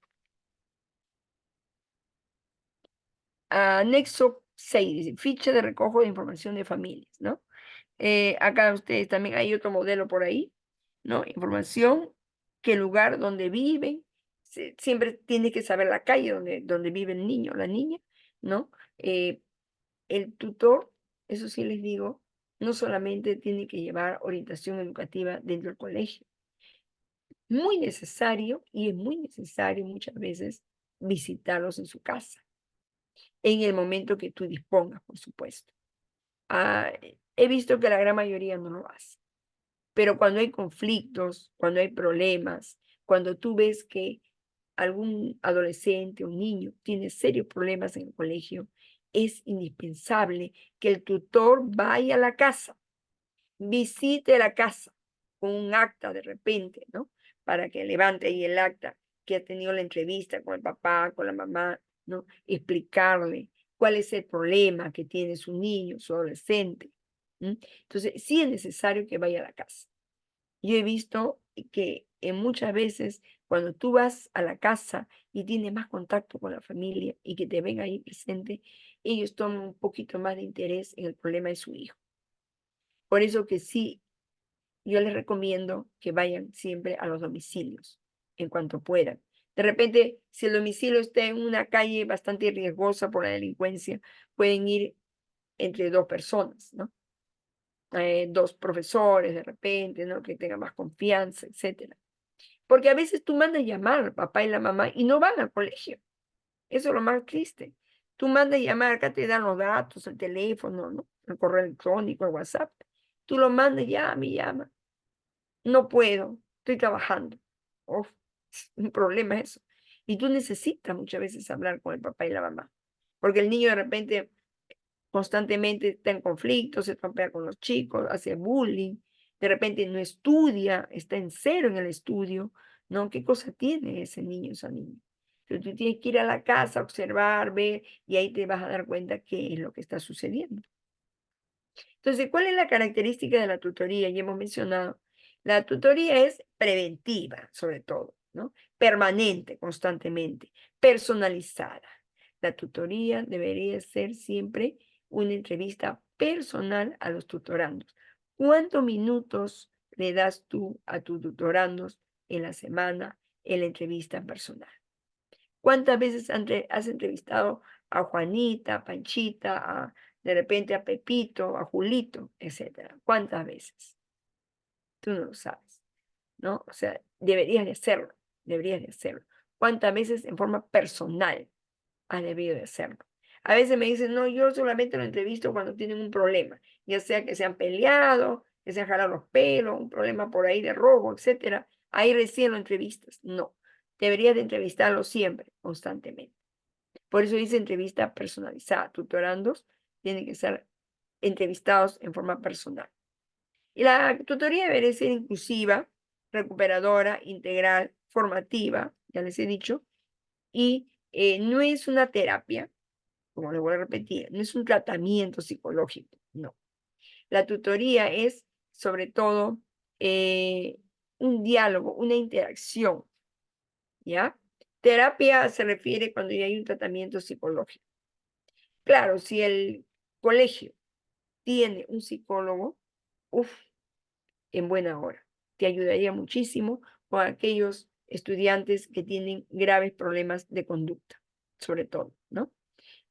Anexo 6, dice, ficha de recojo de información de familias, ¿no? Acá ustedes también hay otro modelo por ahí, ¿no? Información, qué lugar donde viven. Siempre tiene que saber la calle donde vive el niño o la niña, ¿no? El tutor, eso sí les digo, no solamente tiene que llevar orientación educativa dentro del colegio, muy necesario y es muy necesario muchas veces visitarlos en su casa, en el momento que tú dispongas, por supuesto. He visto que la gran mayoría no lo hace, pero cuando hay conflictos, cuando hay problemas, cuando tú ves que algún adolescente o niño tiene serios problemas en el colegio, es indispensable que el tutor vaya a la casa, visite la casa con un acta de repente, ¿no? Para que levante ahí el acta que ha tenido la entrevista con el papá, con la mamá, ¿no? Explicarle cuál es el problema que tiene su niño, su adolescente. Entonces, sí es necesario que vaya a la casa. Yo he visto que muchas veces cuando tú vas a la casa y tienes más contacto con la familia y que te ven ahí presente, ellos toman un poquito más de interés en el problema de su hijo. Por eso que sí, yo les recomiendo que vayan siempre a los domicilios en cuanto puedan. De repente, si el domicilio está en una calle bastante riesgosa por la delincuencia, pueden ir entre dos personas, ¿no? Dos profesores de repente, ¿no? Que tengan más confianza, etcétera. Porque a veces tú mandas llamar al papá y la mamá y no van al colegio. Eso es lo más triste. Tú mandas llamar, acá te dan los datos, el teléfono, ¿no? El correo electrónico, el WhatsApp. Tú lo mandas, llama y llama. No puedo, estoy trabajando. Uf, un problema eso. Y tú necesitas muchas veces hablar con el papá y la mamá. Porque el niño de repente constantemente está en conflicto, se trompea con los chicos, hace bullying, de repente no estudia, está en cero en el estudio, ¿no? ¿Qué cosa tiene ese niño, esa niña? Pero tú tienes que ir a la casa, observar, ver, y ahí te vas a dar cuenta qué es lo que está sucediendo. Entonces, ¿cuál es la característica de la tutoría? Ya hemos mencionado, la tutoría es preventiva, sobre todo, ¿no? Permanente, constantemente, personalizada. La tutoría debería ser siempre una entrevista personal a los tutorandos. ¿Cuántos minutos le das tú a tus tutorandos en la semana en la entrevista personal? ¿Cuántas veces has entrevistado a Juanita, a Panchita, de repente a Pepito, a Julito, etcétera? ¿Cuántas veces? Tú no lo sabes, ¿no? O sea, deberías de hacerlo, deberías de hacerlo. ¿Cuántas veces en forma personal has debido de hacerlo? A veces me dicen, no, yo solamente lo entrevisto cuando tienen un problema, ya sea que se han peleado, que se han jalado los pelos, un problema por ahí de robo, etcétera. Ahí recién lo entrevistas. No, deberías de entrevistarlo siempre, constantemente. Por eso dice entrevista personalizada. Tutorandos tienen que ser entrevistados en forma personal. Y la tutoría debería ser inclusiva, recuperadora, integral, formativa, ya les he dicho, y no es una terapia, como les voy a repetir, no es un tratamiento psicológico, no. La tutoría es, sobre todo, un diálogo, una interacción, ¿ya? Terapia se refiere cuando ya hay un tratamiento psicológico. Claro, si el colegio tiene un psicólogo, uff, en buena hora. Te ayudaría muchísimo con aquellos estudiantes que tienen graves problemas de conducta, sobre todo, ¿no?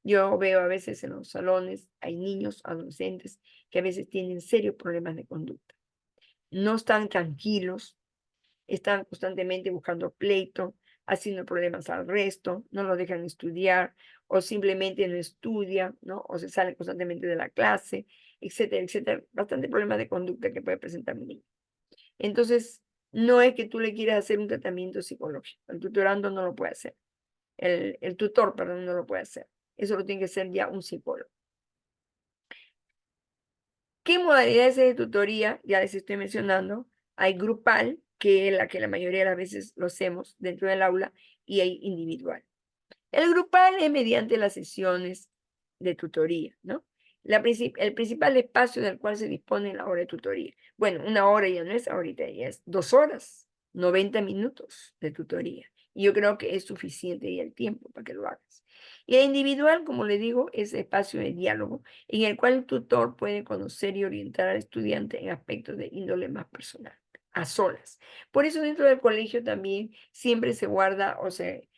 Yo veo a veces en los salones, hay niños, adolescentes, que a veces tienen serios problemas de conducta. No están tranquilos, están constantemente buscando pleito, haciendo problemas al resto, no lo dejan estudiar o simplemente no estudia, ¿no? O se sale constantemente de la clase, etcétera, etcétera. Bastante problemas de conducta que puede presentar un niño. Entonces, no es que tú le quieras hacer un tratamiento psicológico. El tutorando no lo puede hacer. El tutor, perdón, no lo puede hacer. Eso lo tiene que hacer ya un psicólogo. ¿Qué modalidades de tutoría? Ya les estoy mencionando. Hay grupal, que es la que la mayoría de las veces lo hacemos dentro del aula, y hay individual. El grupal es mediante las sesiones de tutoría, ¿no? El principal espacio del cual se dispone la hora de tutoría. Bueno, una hora ya no es ahorita, ya es 2 horas, 90 minutos de tutoría. Y yo creo que es suficiente ya el tiempo para que lo hagas. Y el individual, como le digo, es espacio de diálogo en el cual el tutor puede conocer y orientar al estudiante en aspectos de índole más personal, a solas. Por eso dentro del colegio también siempre se guarda o se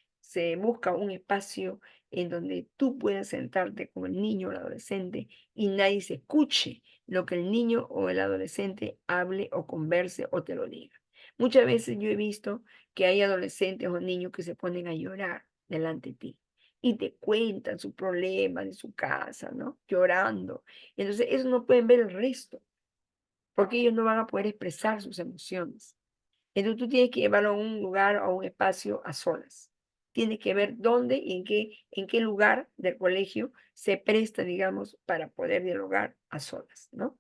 busca un espacio en donde tú puedas sentarte con el niño o el adolescente y nadie se escuche lo que el niño o el adolescente hable o converse o te lo diga. Muchas veces yo he visto que hay adolescentes o niños que se ponen a llorar delante de ti y te cuentan sus problemas de su casa, ¿no? Llorando. Entonces, eso no pueden ver el resto, porque ellos no van a poder expresar sus emociones. Entonces tú tienes que llevarlo a un lugar o a un espacio a solas. Tienes que ver dónde y en qué lugar del colegio se presta, digamos, para poder dialogar a solas, ¿no?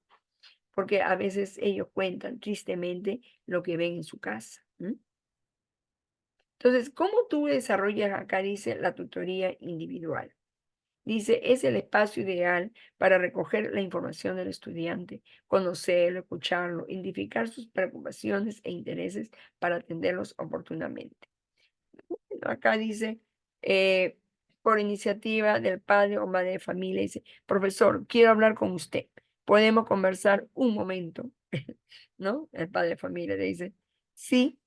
Porque a veces ellos cuentan tristemente lo que ven en su casa. Entonces, ¿cómo tú desarrollas acá, dice, la tutoría individual? Dice, es el espacio ideal para recoger la información del estudiante, conocerlo, escucharlo, identificar sus preocupaciones e intereses para atenderlos oportunamente. Acá dice, por iniciativa del padre o madre de familia, dice, profesor, quiero hablar con usted. ¿Podemos conversar un momento? ¿No? El padre de familia le dice, sí,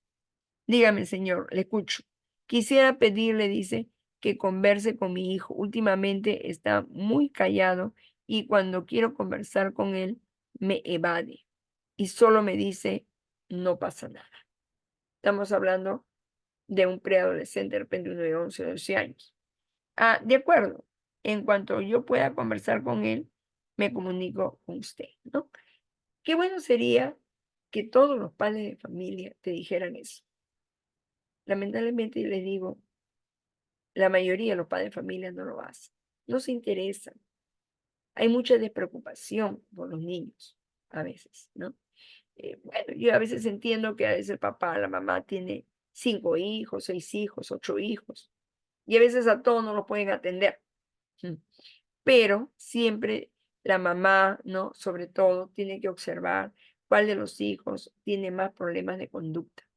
dígame, señor, le escucho. Quisiera pedirle, dice, que converse con mi hijo. Últimamente está muy callado y cuando quiero conversar con él, me evade y solo me dice, no pasa nada. Estamos hablando de un preadolescente, de repente uno de 11 o 12 años. Ah, de acuerdo. En cuanto yo pueda conversar con él, me comunico con usted, ¿no? Qué bueno sería que todos los padres de familia te dijeran eso. Lamentablemente les digo, la mayoría de los padres de familia no lo hacen. No se interesan. Hay mucha despreocupación por los niños, a veces, ¿no? Bueno, yo a veces entiendo que a veces el papá, la mamá tiene 5 hijos, 6 hijos, 8 hijos, y a veces a todos no los pueden atender. Mm. Pero siempre la mamá, ¿no? Sobre todo, tiene que observar cuál de los hijos tiene más problemas de conducta.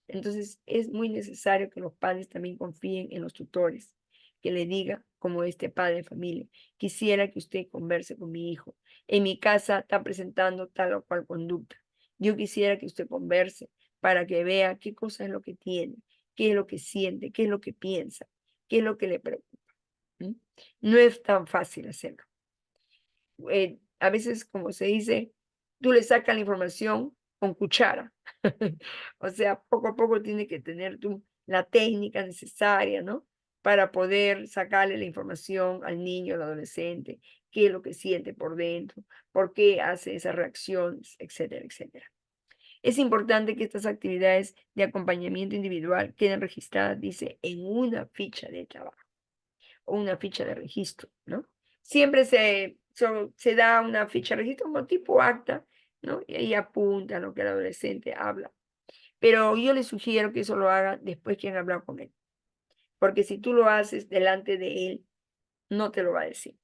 Entonces, es muy necesario que los padres también confíen en los tutores, que le diga, como este padre de familia, quisiera que usted converse con mi hijo. En mi casa está presentando tal o cual conducta. Yo quisiera que usted converse para que vea qué cosa es lo que tiene, qué es lo que siente, qué es lo que piensa, qué es lo que le preocupa. ¿Mm? No es tan fácil hacerlo. A veces, como se dice, tú le sacas la información con cuchara. O sea, poco a poco tiene que tener tú la técnica necesaria, ¿no? Para poder sacarle la información al niño, al adolescente, qué es lo que siente por dentro, por qué hace esas reacciones, etcétera, etcétera. Es importante que estas actividades de acompañamiento individual queden registradas, dice, en una ficha de trabajo o una ficha de registro, ¿no? Siempre se da una ficha de registro como tipo acta, ¿no? Y ahí apunta lo que el adolescente habla. Pero yo le sugiero que eso lo haga después que han hablado con él, porque si tú lo haces delante de él, no te lo va a decir.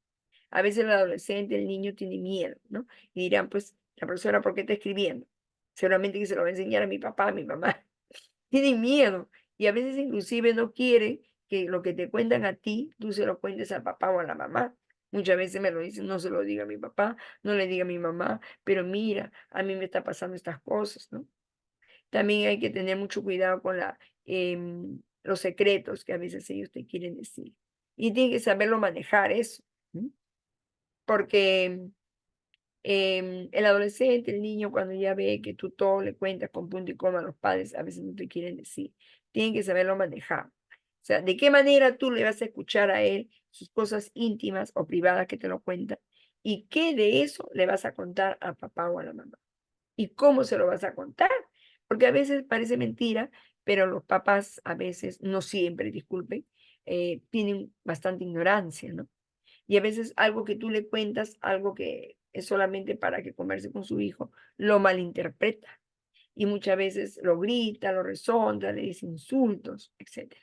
A veces el adolescente, el niño tiene miedo, ¿no? Y dirán, pues, la profesora, ¿por qué está escribiendo? Seguramente que se lo va a enseñar a mi papá, a mi mamá. Tienen miedo y a veces inclusive no quieren que lo que te cuentan a ti, tú se lo cuentes al papá o a la mamá. Muchas veces me lo dicen, no se lo diga a mi papá, no le diga a mi mamá, pero mira, a mí me está pasando estas cosas, ¿no? También hay que tener mucho cuidado con los secretos que a veces ellos te quieren decir. Y tienen que saberlo manejar eso, ¿m? Porque el adolescente, el niño, cuando ya ve que tú todo le cuentas con punto y coma a los padres, a veces no te quieren decir. Tienen que saberlo manejar. O sea, ¿de qué manera tú le vas a escuchar a él sus cosas íntimas o privadas que te lo cuentan? ¿Y qué de eso le vas a contar a papá o a la mamá? ¿Y cómo se lo vas a contar? Porque a veces parece mentira, pero los papás a veces, no siempre, disculpen, tienen bastante ignorancia, ¿no? Y a veces algo que tú le cuentas, algo que es solamente para que converse con su hijo, lo malinterpreta. Y muchas veces lo grita, lo resonda, le dice insultos, etcétera.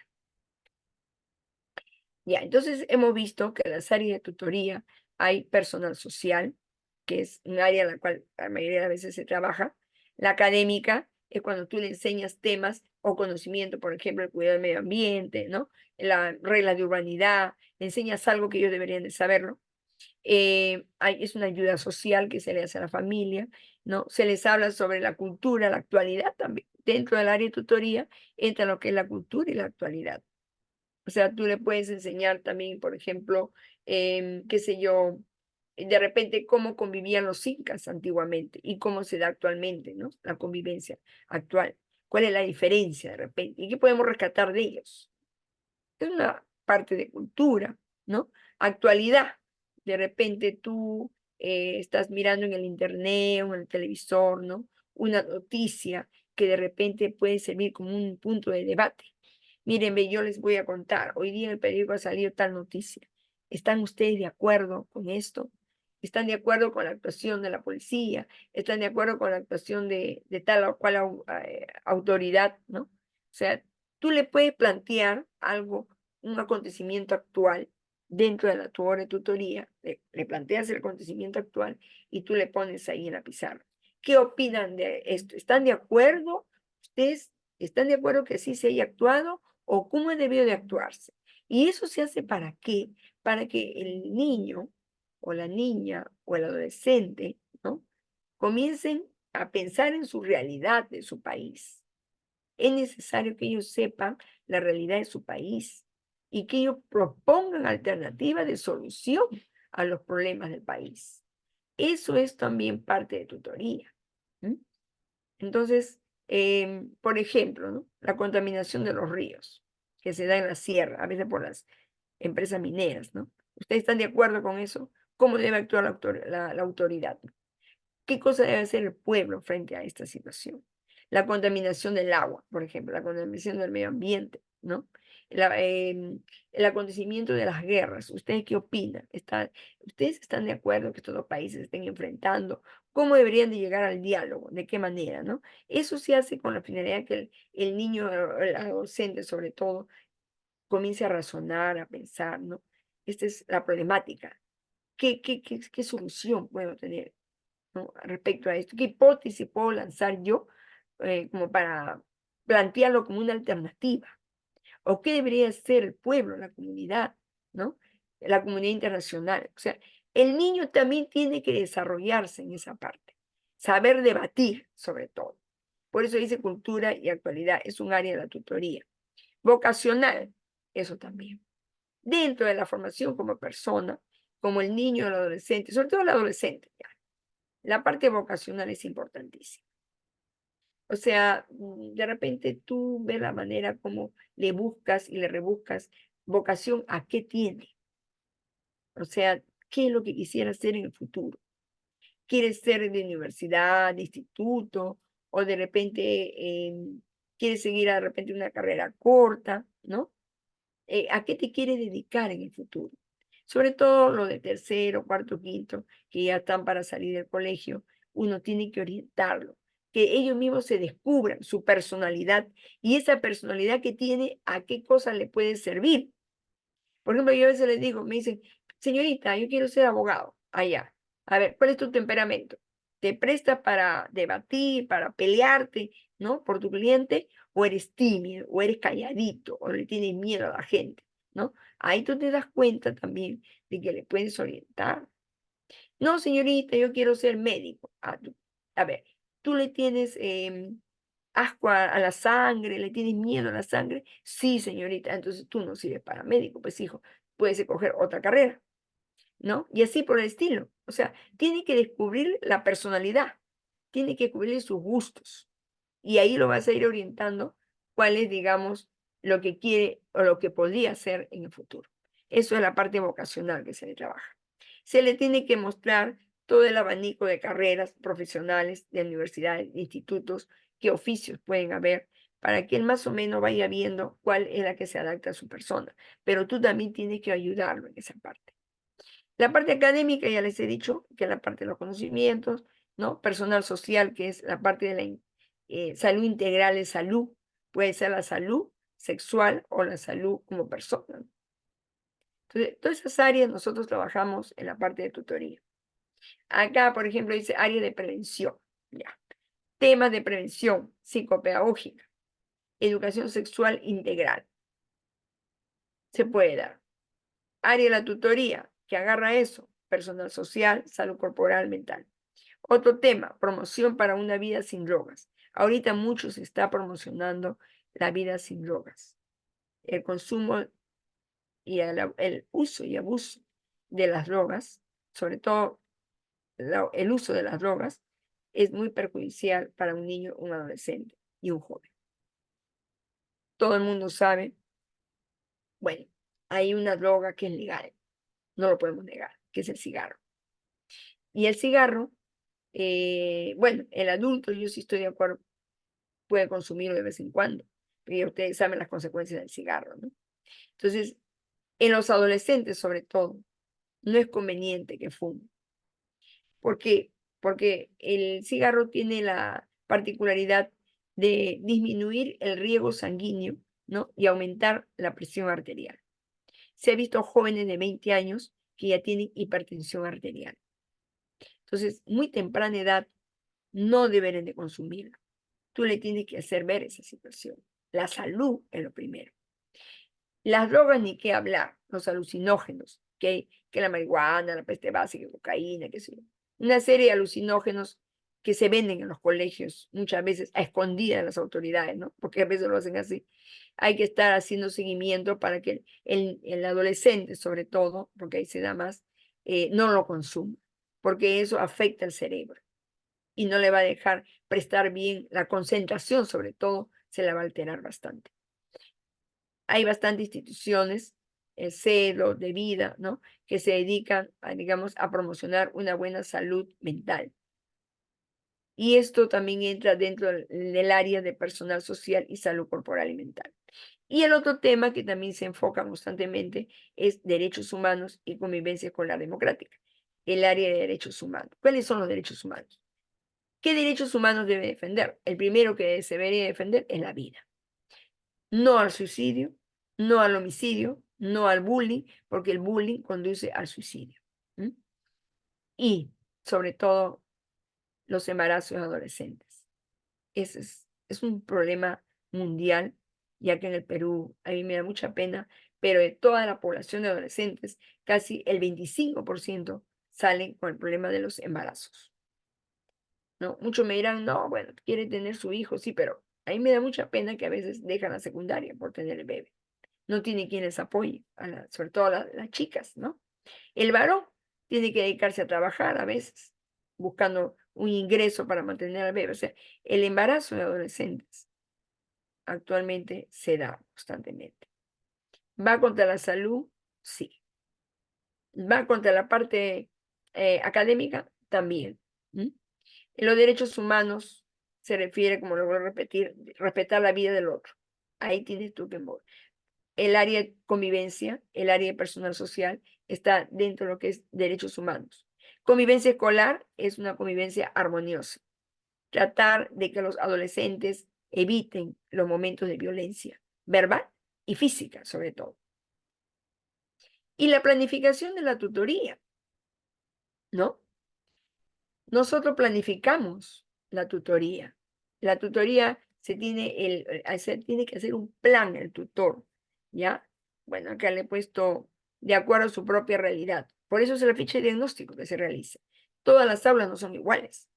Ya, entonces hemos visto que en las áreas de tutoría hay personal social, que es un área en la cual la mayoría de las veces se trabaja. La académica es cuando tú le enseñas temas o conocimiento, por ejemplo, el cuidado del medio ambiente, ¿no? La regla de urbanidad, le enseñas algo que ellos deberían de saberlo. Es una ayuda social que se le hace a la familia, ¿no? Se les habla sobre la cultura, la actualidad también. Dentro del área de tutoría entra lo que es la cultura y la actualidad. O sea, tú le puedes enseñar también, por ejemplo, qué sé yo, de repente cómo convivían los incas antiguamente y cómo se da actualmente, ¿no? La convivencia actual. ¿Cuál es la diferencia de repente? ¿Y qué podemos rescatar de ellos? Es una parte de cultura, ¿no? Actualidad. De repente tú estás mirando en el internet o en el televisor, ¿no? Una noticia que de repente puede servir como un punto de debate. Miren, ve, yo les voy a contar, hoy día en el periódico ha salido tal noticia. ¿Están ustedes de acuerdo con esto? ¿Están de acuerdo con la actuación de la policía? ¿Están de acuerdo con la actuación de tal o cual autoridad, ¿no? O sea, tú le puedes plantear algo, un acontecimiento actual dentro de tu hora de tutoría, le planteas el acontecimiento actual y tú le pones ahí en la pizarra. ¿Qué opinan de esto? ¿Están de acuerdo? ¿Ustedes están de acuerdo que así se haya actuado o cómo debió de actuarse? Y eso se hace ¿para qué? Para que el niño o la niña o el adolescente, ¿no? Comiencen a pensar en su realidad de su país. Es necesario que ellos sepan la realidad de su país y que ellos propongan alternativas de solución a los problemas del país. Eso es también parte de tutoría. ¿M? Entonces, por ejemplo, ¿no? La contaminación de los ríos, que se da en la sierra, a veces por las empresas mineras, ¿no? ¿Ustedes están de acuerdo con eso? ¿Cómo debe actuar la autoridad? ¿Qué cosa debe hacer el pueblo frente a esta situación? La contaminación del agua, por ejemplo, la contaminación del medio ambiente, ¿no? El acontecimiento de las guerras. ¿Ustedes qué opinan? ¿Ustedes están de acuerdo que estos dos países estén enfrentando? ¿Cómo deberían de llegar al diálogo? ¿De qué manera, no? Eso se hace con la finalidad que el niño, el adolescente sobre todo, comience a razonar, a pensar, ¿no? Esta es la problemática. ¿Qué solución puedo tener? ¿No? Respecto a esto, ¿qué hipótesis puedo lanzar yo como para plantearlo como una alternativa? ¿O qué debería hacer el pueblo, la comunidad, ¿no? La comunidad internacional? O sea, el niño también tiene que desarrollarse en esa parte, saber debatir sobre todo. Por eso dice cultura y actualidad, es un área de la tutoría. Vocacional, eso también. Dentro de la formación como persona, como el niño, el adolescente, sobre todo el adolescente, ya, la parte vocacional es importantísima. O sea, de repente tú ves la manera como le buscas y le rebuscas vocación a qué tiene. O sea, qué es lo que quisiera hacer en el futuro. ¿Quieres ser de universidad, de instituto, o de repente quieres seguir de repente una carrera corta, ¿no? ¿A qué te quieres dedicar en el futuro? Sobre todo lo de tercero, cuarto, quinto, que ya están para salir del colegio, uno tiene que orientarlo, que ellos mismos se descubran su personalidad y esa personalidad que tiene, a qué cosa le puede servir. Por ejemplo, yo a veces les digo, me dicen, señorita, yo quiero ser abogado. Allá. A ver, ¿cuál es tu temperamento? ¿Te prestas para debatir, para pelearte, ¿no? Por tu cliente, o eres tímido, o eres calladito, o le tienes miedo a la gente, ¿no? Ahí tú te das cuenta también de que le puedes orientar. No, señorita, yo quiero ser médico. A ver, tú le tienes asco a la sangre, le tienes miedo a la sangre. Sí, señorita, entonces tú no sirves para médico, pues hijo, puedes escoger otra carrera, ¿no? Y así por el estilo. O sea, tiene que descubrir la personalidad, tiene que descubrir sus gustos. Y ahí lo vas a ir orientando cuál es, digamos, lo que quiere o lo que podría hacer en el futuro. Eso es la parte vocacional que se le trabaja. Se le tiene que mostrar todo el abanico de carreras profesionales, de universidades, de institutos, qué oficios pueden haber, para que él más o menos vaya viendo cuál es la que se adapta a su persona. Pero tú también tienes que ayudarlo en esa parte. La parte académica, ya les he dicho, que es la parte de los conocimientos, ¿no? Personal social, que es la parte de la salud integral, es salud. Puede ser la salud sexual o la salud como persona. Entonces, todas esas áreas nosotros trabajamos en la parte de tutoría. Acá, por ejemplo, dice área de prevención. Ya. Temas de prevención psicopedagógica, educación sexual integral. Se puede dar. Área de la tutoría, que agarra eso, personal social, salud corporal, mental. Otro tema, promoción para una vida sin drogas. Ahorita mucho se está promocionando la vida sin drogas. El consumo y el uso y abuso de las drogas, sobre todo el uso de las drogas, es muy perjudicial para un niño, un adolescente y un joven. Todo el mundo sabe, bueno, hay una droga que es legal, no lo podemos negar, que es el cigarro. Y el cigarro, bueno, el adulto, yo sí estoy de acuerdo, puede consumirlo de vez en cuando, pero ya ustedes saben las consecuencias del cigarro, ¿no? Entonces, en los adolescentes sobre todo, no es conveniente que fumen. ¿Por qué? Porque el cigarro tiene la particularidad de disminuir el riego sanguíneo, ¿no? Y aumentar la presión arterial. Se ha visto jóvenes de 20 años que ya tienen hipertensión arterial. Entonces, muy temprana edad, no deberán de consumirlo. Tú le tienes que hacer ver esa situación. La salud es lo primero. Las drogas ni qué hablar, los alucinógenos, que la marihuana, la peste básica, cocaína, qué sé yo. Una serie de alucinógenos que se venden en los colegios, muchas veces a escondidas de las autoridades, ¿no? Porque a veces lo hacen así. Hay que estar haciendo seguimiento para que el adolescente, sobre todo, porque ahí se da más, no lo consuma, porque eso afecta al cerebro y no le va a dejar prestar bien la concentración, sobre todo, se la va a alterar bastante. Hay bastantes instituciones, el CEDO, de vida, ¿no? Que se dedican a, digamos, a promocionar una buena salud mental. Y esto también entra dentro del área de personal social y salud corporal y mental. Y el otro tema que también se enfoca constantemente es derechos humanos y convivencia escolar democrática, el área de derechos humanos. ¿Cuáles son los derechos humanos? ¿Qué derechos humanos debe defender? El primero que se debería defender es la vida. No al suicidio, no al homicidio, no al bullying, porque el bullying conduce al suicidio. ¿M? Y, sobre todo, los embarazos adolescentes. Ese es un problema mundial, ya que en el Perú, a mí me da mucha pena, pero de toda la población de adolescentes, casi el 25% salen con el problema de los embarazos, ¿no? Muchos me dirán, no, bueno, quiere tener su hijo, sí, pero A mí me da mucha pena que a veces dejan la secundaria por tener el bebé. No tiene quien les apoye, sobre todo a las chicas, ¿no? El varón tiene que dedicarse a trabajar a veces, buscando un ingreso para mantener al bebé. O sea, el embarazo de adolescentes actualmente se da constantemente. ¿Va contra la salud? Sí. ¿Va contra la parte académica? También. En los derechos humanos se refiere, como lo voy a repetir, respetar la vida del otro. Ahí tienes tú que mover. El área de convivencia, el área de personal social, está dentro de lo que es derechos humanos. Convivencia escolar es una convivencia armoniosa. Tratar de que los adolescentes eviten los momentos de violencia verbal y física, sobre todo. Y la planificación de la tutoría, ¿no? Nosotros planificamos la tutoría. La tutoría tiene que hacer un plan el tutor, ¿ya? Bueno, acá le he puesto de acuerdo a su propia realidad. Por eso es la ficha de diagnóstico que se realiza. Todas las aulas no son iguales.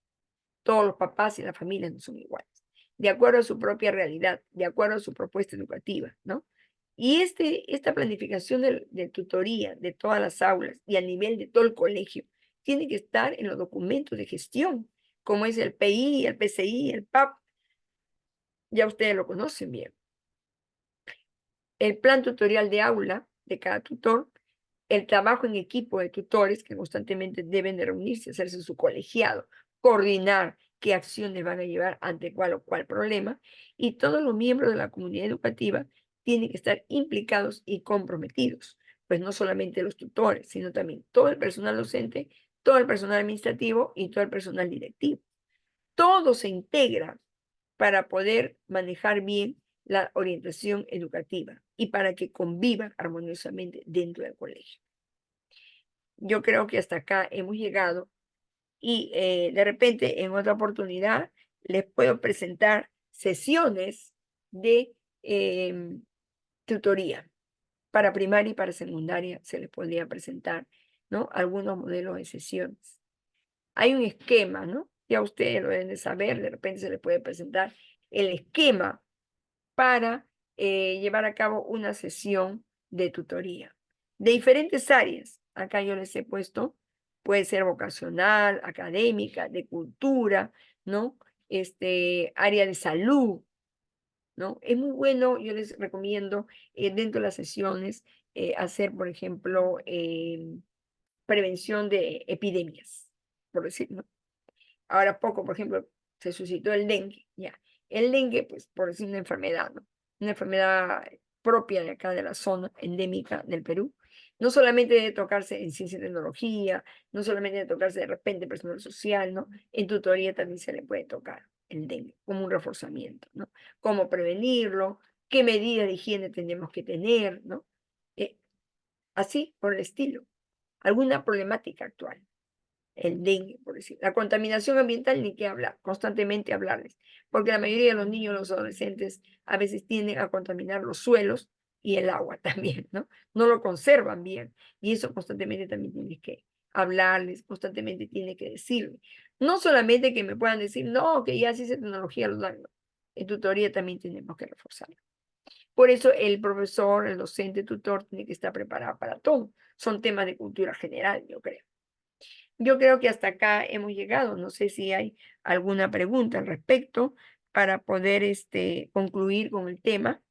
Todos los papás y las familias no son iguales. De acuerdo a su propia realidad, de acuerdo a su propuesta educativa, ¿no? Y esta planificación de tutoría de todas las aulas y a nivel de todo el colegio tiene que estar en los documentos de gestión, como es el PI, el PCI, el PAP. Ya ustedes lo conocen bien. El plan tutorial de aula de cada tutor, el trabajo en equipo de tutores que constantemente deben de reunirse, hacerse su colegiado, coordinar qué acciones van a llevar ante cuál o cual problema, y todos los miembros de la comunidad educativa tienen que estar implicados y comprometidos, pues no solamente los tutores, sino también todo el personal docente, todo el personal administrativo y todo el personal directivo. Todo se integra para poder manejar bien la orientación educativa y para que convivan armoniosamente dentro del colegio. Yo creo que hasta acá hemos llegado y de repente en otra oportunidad les puedo presentar sesiones de tutoría. Para primaria y para secundaria se les podría presentar, ¿no? Algunos modelos de sesiones. Hay un esquema, ¿no? Ya ustedes lo deben de saber, de repente se les puede presentar el esquema para llevar a cabo una sesión de tutoría de diferentes áreas. Acá yo les he puesto, puede ser vocacional, académica, de cultura, ¿no? Área de salud, ¿no? Es muy bueno, yo les recomiendo dentro de las sesiones hacer, por ejemplo, prevención de epidemias, por decirlo. Ahora poco, por ejemplo, se suscitó el dengue, ya. El dengue, pues, por decir una enfermedad, ¿no? Una enfermedad propia de acá de la zona endémica del Perú. No solamente debe tocarse en ciencia y tecnología, no solamente debe tocarse de repente personal social, ¿no? En tutoría también se le puede tocar el dengue como un reforzamiento, ¿no? Cómo prevenirlo, qué medidas de higiene tenemos que tener, ¿no? Eh, Así, por el estilo. Alguna problemática actual el dengue, por decir. La contaminación ambiental, ni qué hablar, constantemente hablarles, porque la mayoría de los niños, los adolescentes, a veces tienden a contaminar los suelos y el agua también, ¿no? No lo conservan bien, y eso constantemente también tienes que hablarles, constantemente tiene que decirle. No solamente que me puedan decir, no, que ya sí esa tecnología los da, no. En tutoría también tenemos que reforzarlo. Por eso el profesor, el docente, tutor, tiene que estar preparado para todo. Son temas de cultura general, yo creo. Yo creo que hasta acá hemos llegado. No sé si hay alguna pregunta al respecto para poder concluir con el tema.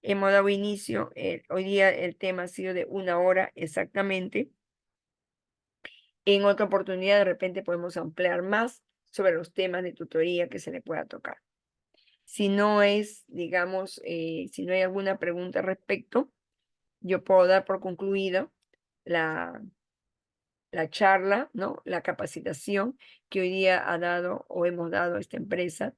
Hemos dado inicio, hoy día el tema ha sido de 1 hora exactamente. En otra oportunidad de repente podemos ampliar más sobre los temas de tutoría que se le pueda tocar. Si no es, digamos, si no hay alguna pregunta al respecto, yo puedo dar por concluido la charla, ¿no? La capacitación que hoy día ha dado o hemos dado a esta empresa,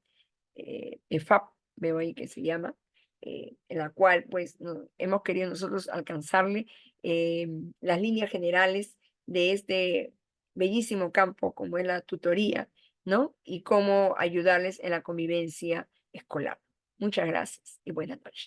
EFAP, veo ahí que se llama, en la cual pues hemos querido nosotros alcanzarle las líneas generales de este bellísimo campo como es la tutoría, ¿no? Y cómo ayudarles en la convivencia escolar. Muchas gracias y buenas noches.